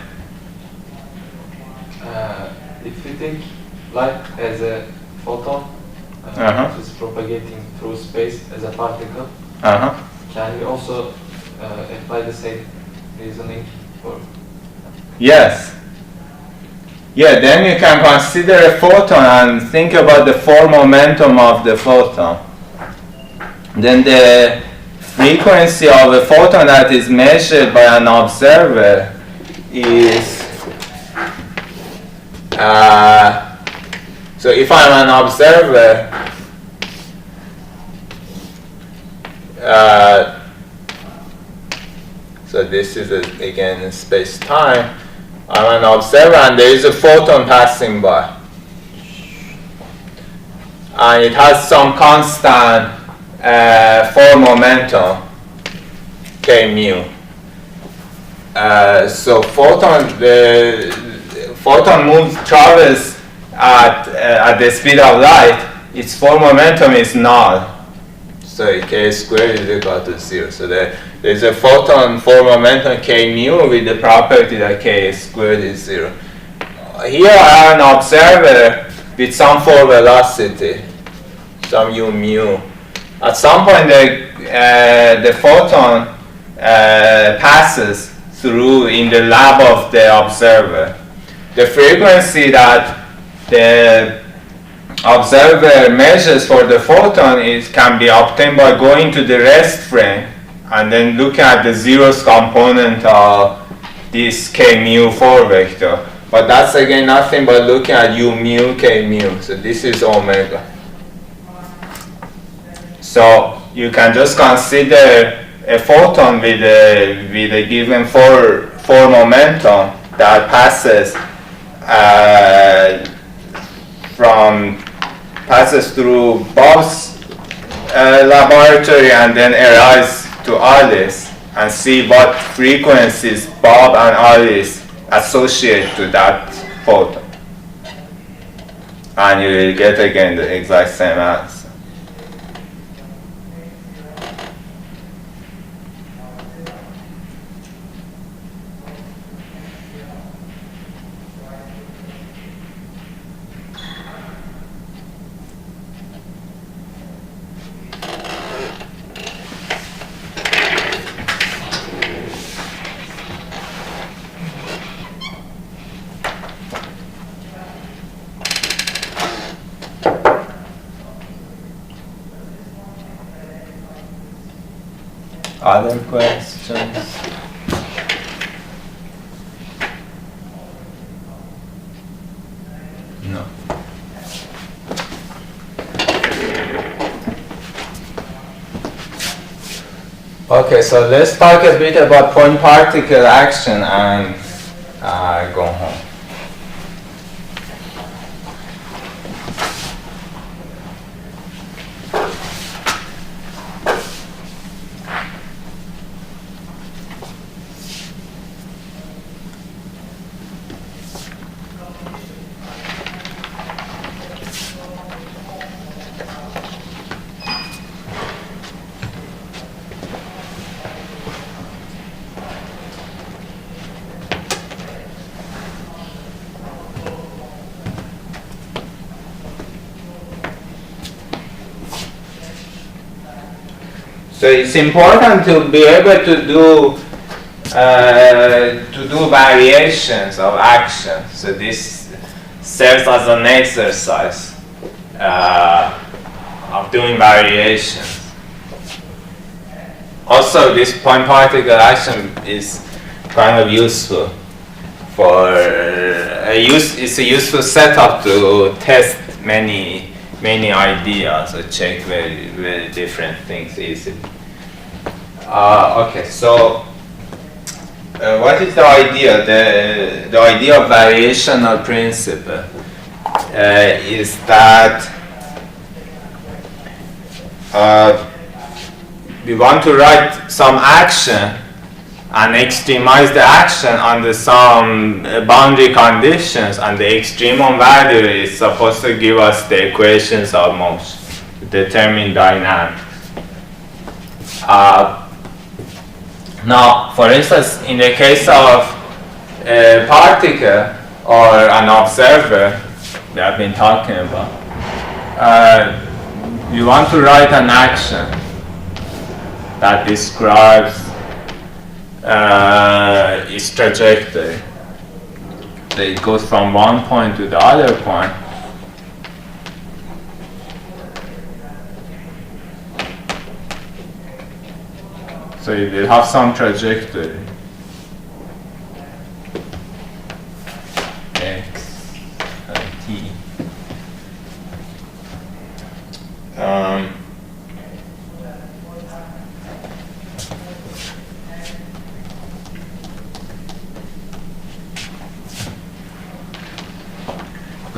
If we take light as a photon, which is propagating through space as a particle, can we also apply the same reasoning for? Yes. Yeah, then you can consider a photon and think about the form momentum of the photon. Then the frequency of a photon that is measured by an observer is so if I'm an observer, So this is again space-time. I'm an observer, and there is a photon passing by, and it has some constant for momentum k mu. So the photon travels at the speed of light. Its for momentum is null. So k squared is equal to 0. So there's a photon for momentum k mu with the property that k squared is 0. Here I have an observer with some for velocity, some u mu. At some point the photon passes through in the lab of the observer. The frequency that the observer measures for the photon can be obtained by going to the rest frame and then looking at the zeros component of this k mu 4 vector. But that's again nothing but looking at u mu k mu. So this is omega. So you can just consider a photon with a given for momentum that passes through Bob's laboratory and then arrives to Alice, and see what frequencies Bob and Alice associate to that photon, and you will get again the exact same answer. Other questions? No. Okay, so let's talk a bit about point particle action and go home. So it's important to be able to do variations of action. So this serves as an exercise of doing variations. Also, this point particle action is kind of useful for it's a useful setup to test many ideas or check very different things easily. Okay, so what is the idea? The idea of variational principle is that we want to write some action and extremize the action under some boundary conditions, and the extremum value is supposed to give us the equations of motion, determine dynamics. Now, for instance, in the case of a particle or an observer we have been talking about, you want to write an action that describes its trajectory. So it goes from one point to the other point. So it will have some trajectory. X and t.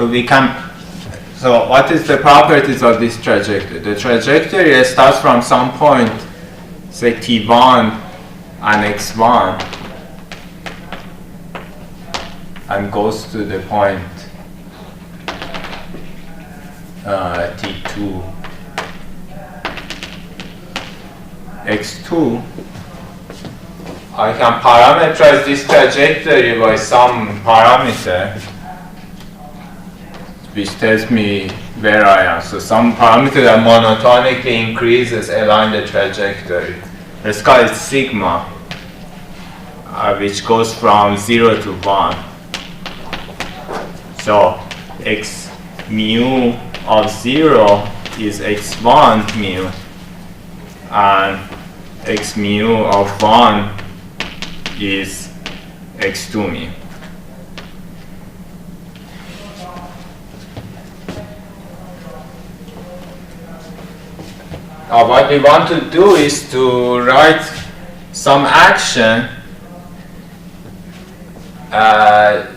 So what is the properties of this trajectory? The trajectory starts from some point, say T1 and X1, and goes to the point T2, X2. I can parameterize this trajectory by some parameter which tells me where I am. So some parameter that monotonically increases along the trajectory. Let's call it sigma, which goes from 0 to 1. So x mu of 0 is x1 mu, and x mu of 1 is x2 mu. Now what we want to do is to write some action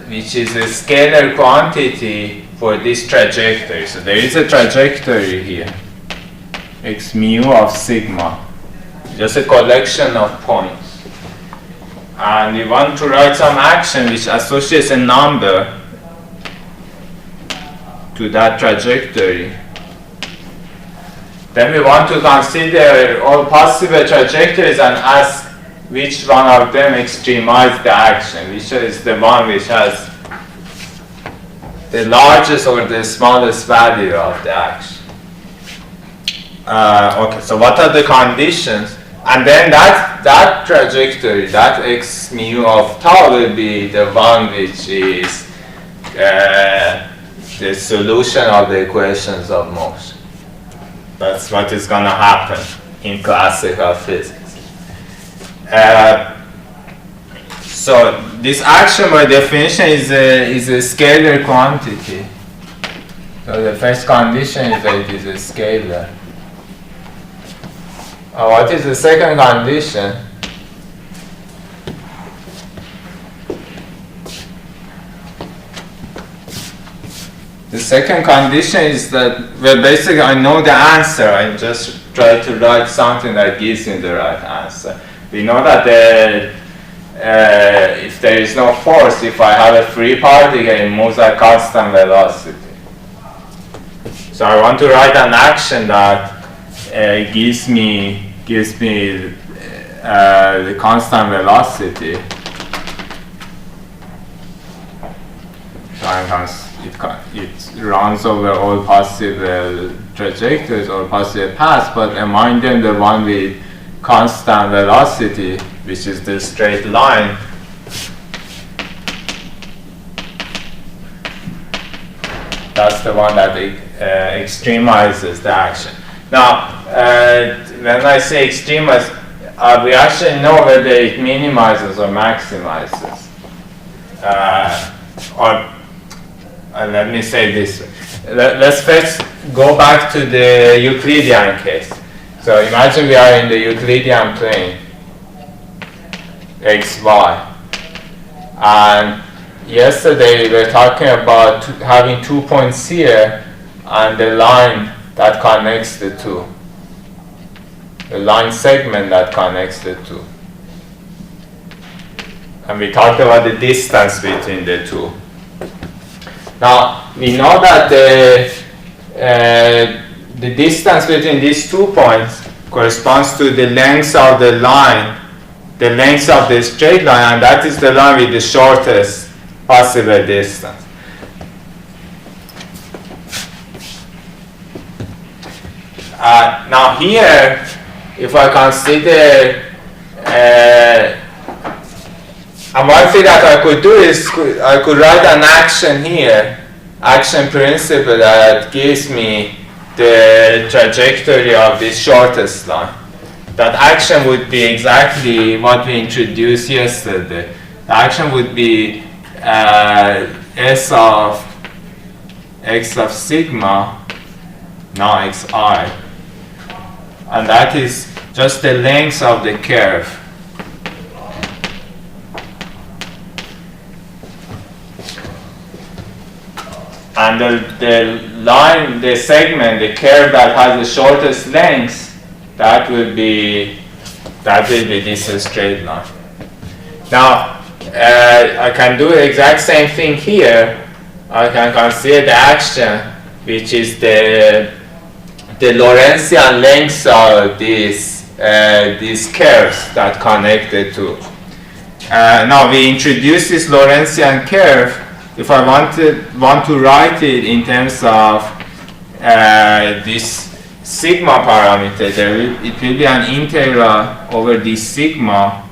which is a scalar quantity for this trajectory. So there is a trajectory here, x mu of sigma, just a collection of points. And we want to write some action which associates a number to that trajectory. Then we want to consider all possible trajectories and ask which one of them extremize the action, which is the one which has the largest or the smallest value of the action. Okay, so what are the conditions? And then that trajectory, that x mu of tau will be the one which is the solution of the equations of motion. That's what is going to happen in classical physics. So this action by definition is a scalar quantity. So the first condition is that it is a scalar. What is the second condition? The second condition is that, well, basically I know the answer. I just try to write something that gives me the right answer. We know that if there is no force, if I have a free particle, it moves at constant velocity. So I want to write an action that gives me the constant velocity. So it runs over all possible trajectories or possible paths, but among them the one with constant velocity, which is the straight line, that's the one that extremizes the action. Now, when I say extremize, we actually know whether it minimizes or maximizes. Let me say this way. Let's first go back to the Euclidean case. So imagine we are in the Euclidean plane, xy. And yesterday we were talking about having 2 points here and the line that connects the two. The line segment that connects the two. And we talked about the distance between the two. Now, we know that the distance between these 2 points corresponds to the length of the line, the length of the straight line, and that is the line with the shortest possible distance. Now here, if I consider, and one thing that I could do is I could write an action here, action principle that gives me the trajectory of this shortest line. That action would be exactly what we introduced yesterday. The action would be S of x of sigma, now xi. And that is just the length of the curve. and the segment, the curve that has the shortest length, that will be this straight line. Now, I can do the exact same thing here. I can consider the action, which is the Lawrencian lengths of these curves that connected to. Now we introduce this Lawrencian curve. If I want to write it in terms of this sigma parameter, it will be an integral over this sigma,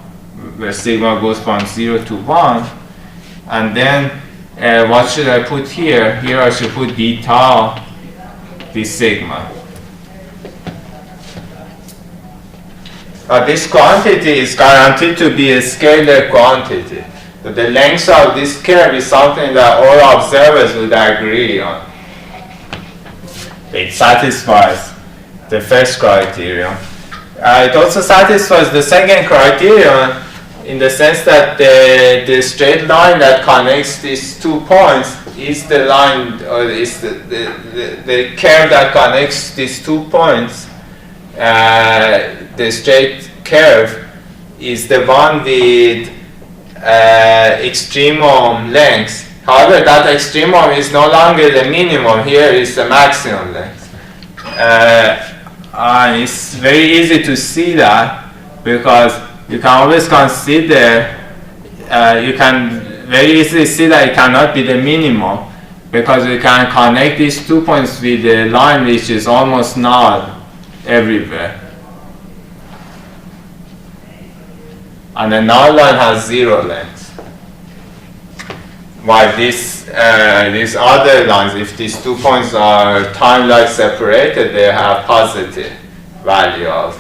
where sigma goes from 0 to 1. And then what should I put here? Here I should put d tau, this sigma. This quantity is guaranteed to be a scalar quantity. So the length of this curve is something that all observers would agree on. It satisfies the first criterion. It also satisfies the second criterion in the sense that the straight line that connects these 2 points is the line, or is the curve that connects these 2 points. The straight curve is the one with extremum length. However, that extremum is no longer the minimum. Here is the maximum length. And it's very easy to see that, because you can always consider, you can very easily see that it cannot be the minimum, because we can connect these 2 points with a line which is almost null everywhere. And the null line has 0 length. While these other lines, if these 2 points are time-like separated, they have positive value of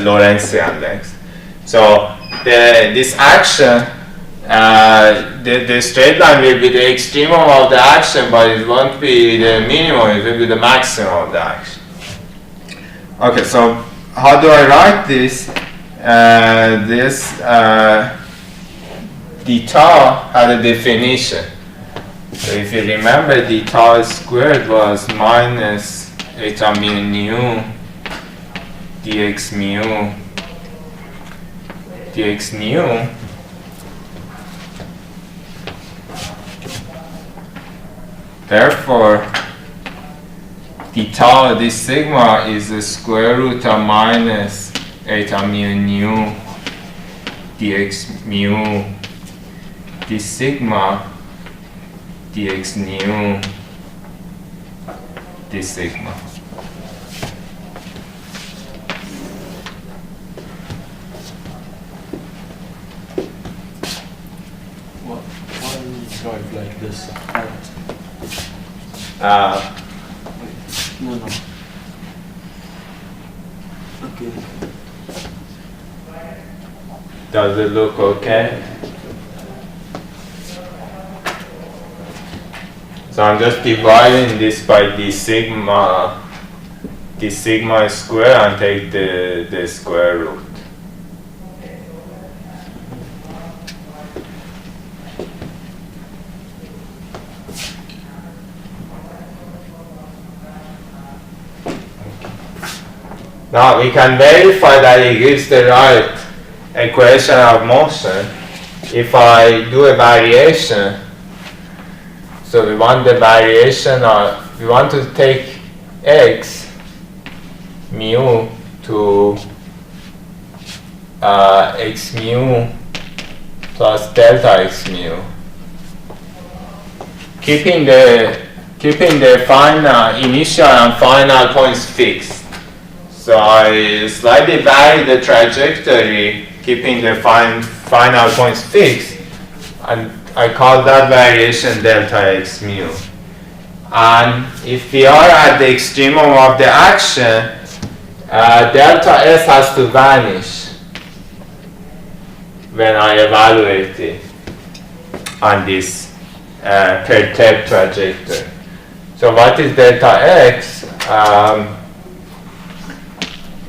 Lorentzian length. So this action, the straight line will be the extremum of the action, but it won't be the minimum, it will be the maximum of the action. Okay, so how do I write this? D tau had a definition. So if you remember, d tau squared was minus eta mu nu dx mu dx nu. Therefore, d tau, this sigma, is the square root of minus eta mu nu dx mu, this sigma dx nu, this sigma. Why do you drive like this? No. Okay. Does it look okay? So I'm just dividing this by the sigma square, and take the square root. Now we can verify that it gives the right equation of motion if I do a variation. So we want the variation of, we want to take x mu to x mu plus delta x mu, keeping the final initial and final points fixed. So I slightly vary the trajectory, keeping the final points fixed, and I call that variation delta x mu. And if we are at the extremum of the action, delta s has to vanish when I evaluate it on this perturbed trajectory. So what is delta x?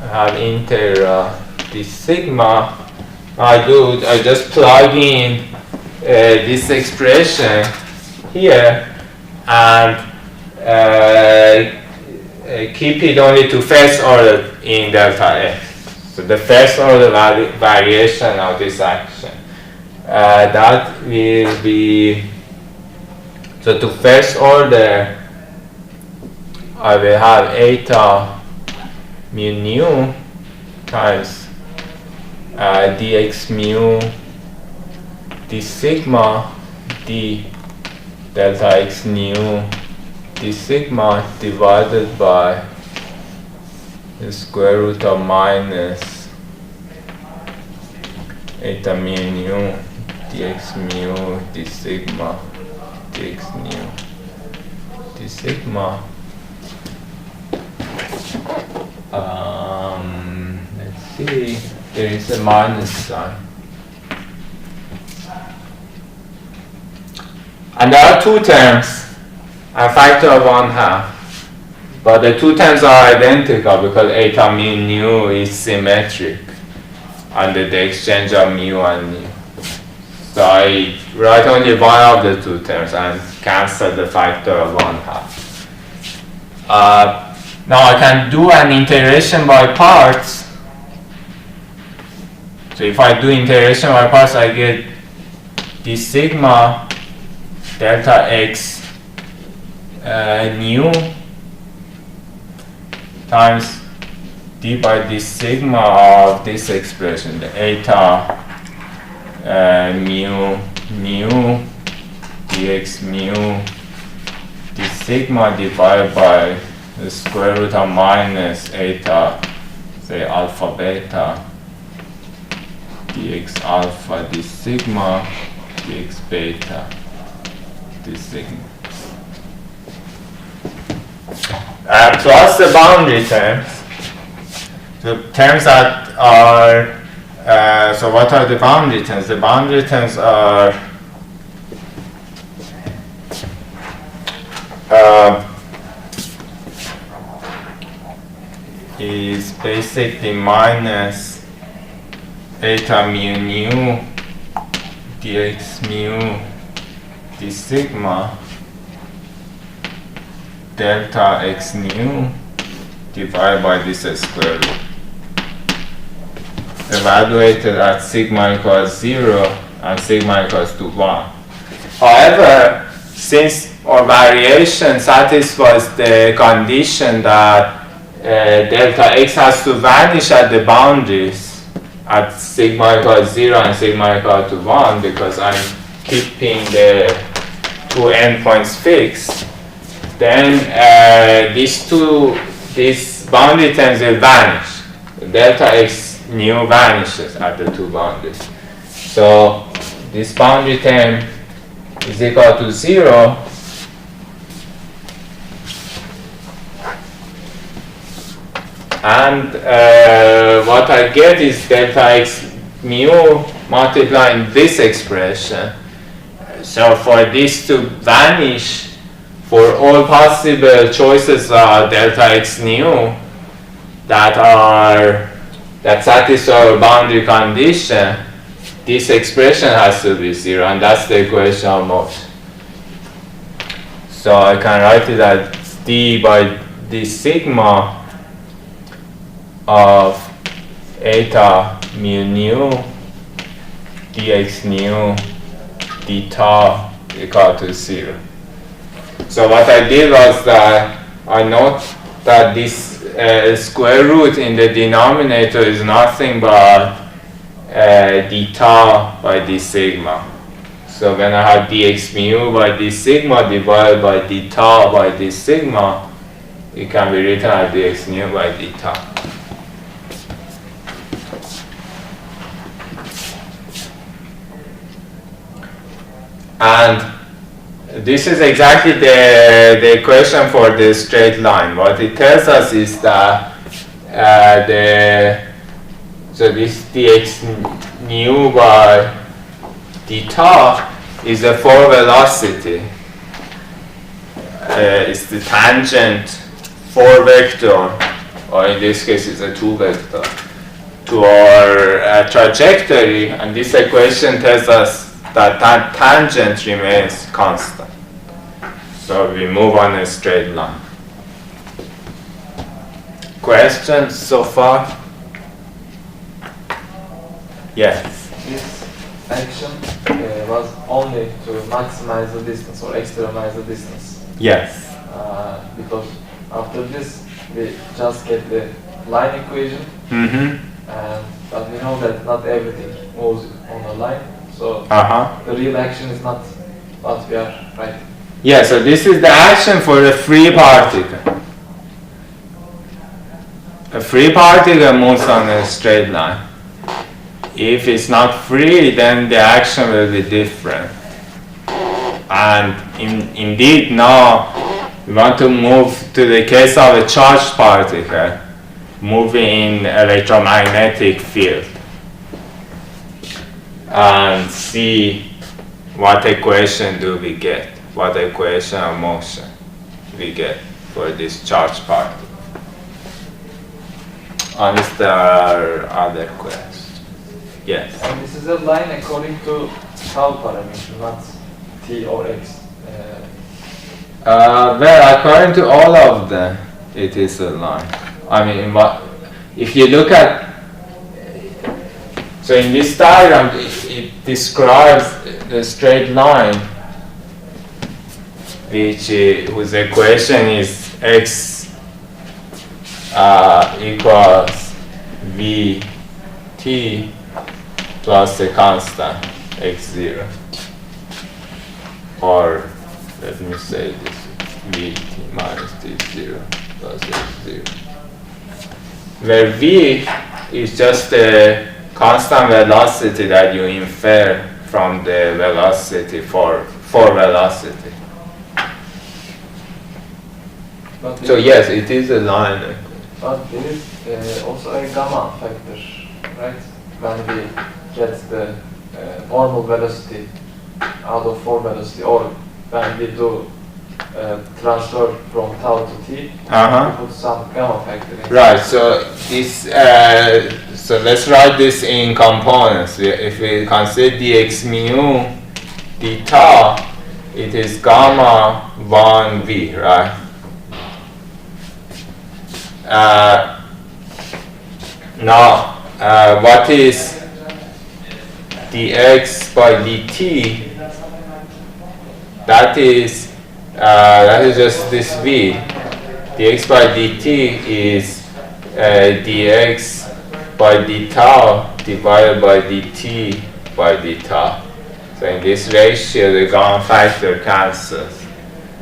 I have integral this sigma. I just plug in this expression here, and keep it only to first order in delta x. So the first order variation of this action. That will be, so to first order, I will have eta mu nu times dx mu d sigma d delta x nu d sigma divided by the square root of minus eta mu nu dx mu d sigma dx nu d sigma. Let's see, there is a minus sign. And there are two terms, a factor of 1/2. But the two terms are identical because eta mu nu is symmetric under the exchange of mu and nu. So I write only one of the two terms and cancel the factor of 1/2. Now I can do an integration by parts. So if I do integration by parts, I get d sigma delta x nu times d by d sigma of this expression, the eta mu nu dx mu d sigma divided by the square root of minus eta, say alpha beta dx alpha d sigma dx beta d sigma. Plus the boundary terms. The terms that are, so what are the boundary terms? The boundary terms are is basically minus eta mu nu dx mu d sigma delta x nu divided by this square root, evaluated at sigma equals 0 and sigma equals to 1. However, since our variation satisfies the condition that delta x has to vanish at the boundaries at sigma equals 0 and sigma equals to 1, because I'm keeping the two endpoints fixed, then these boundary terms will vanish. Delta x nu vanishes at the two boundaries. So this boundary term is equal to 0. And what I get is delta x mu multiplying this expression. So for this to vanish, for all possible choices of delta x nu that satisfy our boundary condition, this expression has to be 0, and that's the equation of motion. So I can write it as d by d sigma of eta mu nu dx nu d tau equal to 0. So what I did was that I note that this square root in the denominator is nothing but d tau by d sigma. So when I have dx mu by d sigma divided by d tau by d sigma, it can be written as dx mu by d tau. And this is exactly the equation for the straight line. What it tells us is that so this dx nu by d tau is the forward velocity. It's the tangent 4 vector, or in this case it's a 2 vector, to our trajectory, and this equation tells us that tangent remains constant. So we move on a straight line. Questions so far? Yes. This action was only to maximize the distance or extremize the distance. Yes. Because after this, we just get the line equation, but we know that not everything moves on a line, so the real action is not what we are writing. Yeah, so this is the action for a free particle. A free particle moves on a straight line. If it's not free, then the action will be different. And indeed now we want to move to the case of a charged particle moving in electromagnetic field and see what equation do we get, what equation of motion we get for this charged particle. Unless there are other questions. Yes. And this is a line according to tau parameter, not t or x. Well, according to all of them, it is a line. I mean, if you look at, so in this diagram, it describes the straight line, whose equation is x equals vt plus the constant x0, or let me say this, vt minus t0 plus x0, where v is just the constant velocity that you infer from the velocity for velocity. But So yes, it is a line. But there is also a gamma factor, right? When we get the normal velocity out of 4 velocity, or when we do transfer from tau to t, we put some gamma factor in. Right. So this. So let's write this in components. If we consider dx mu d tau, it is gamma 1 v, right? Now, what is dx by dt? That is just this v. Dx by dt is dx by d tau divided by dt by d tau. So in this ratio, the gamma factor cancels,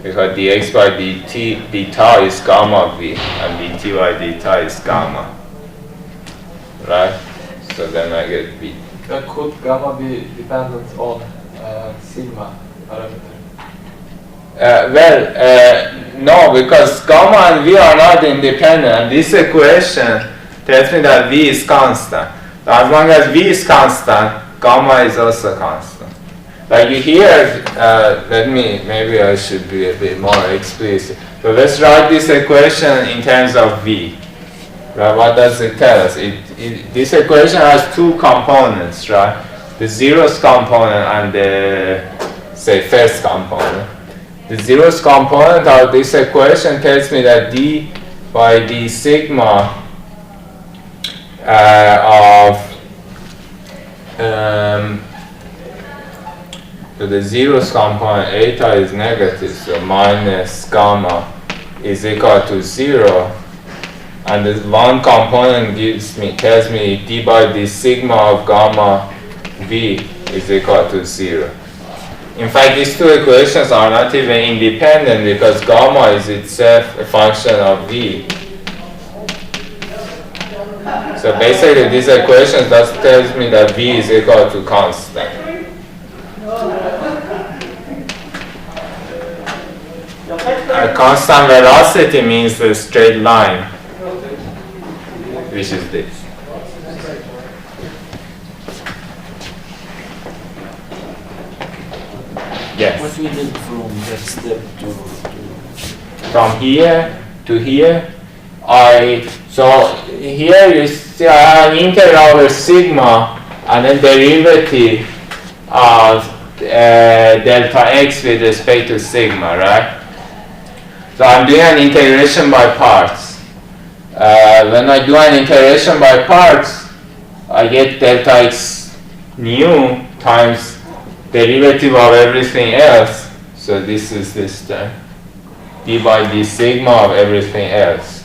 because dx by dt d tau is gamma v and dt by d tau is gamma, right? So then I get v. Could gamma be dependent on sigma parameter? No, because gamma and v are not independent, and this equation tells me that v is constant. As long as v is constant, gamma is also constant. Like here, maybe I should be a bit more explicit. So let's write this equation in terms of v. Right? What does it tell us? This equation has two components, right? The zeros component and the, say, first component. The zeros component of this equation tells me that d by d sigma so the zeros component eta is negative, so minus gamma is equal to 0, and this one component tells me d by d sigma of gamma v is equal to 0. In fact, these two equations are not even independent, because gamma is itself a function of v. So basically, this equation just tells me that v is equal to constant. A constant velocity means a straight line, which is this. Yes. What we did from that step to from here to here, so here you see I have an integral over sigma and then derivative of delta x with respect to sigma, right? So I'm doing an integration by parts. When I do an integration by parts, I get delta x nu times derivative of everything else. So this is this term. D by d sigma of everything else.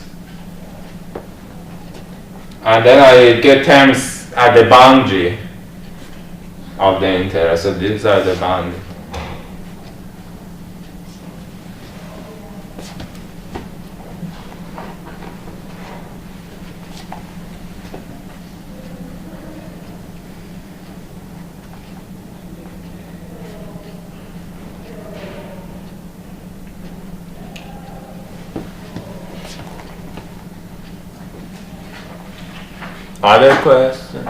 And then I get terms at the boundary of the integral. So these are the boundary. Other questions?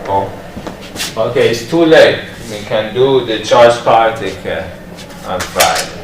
Oh, okay, it's too late. We can do the charged particle on Friday.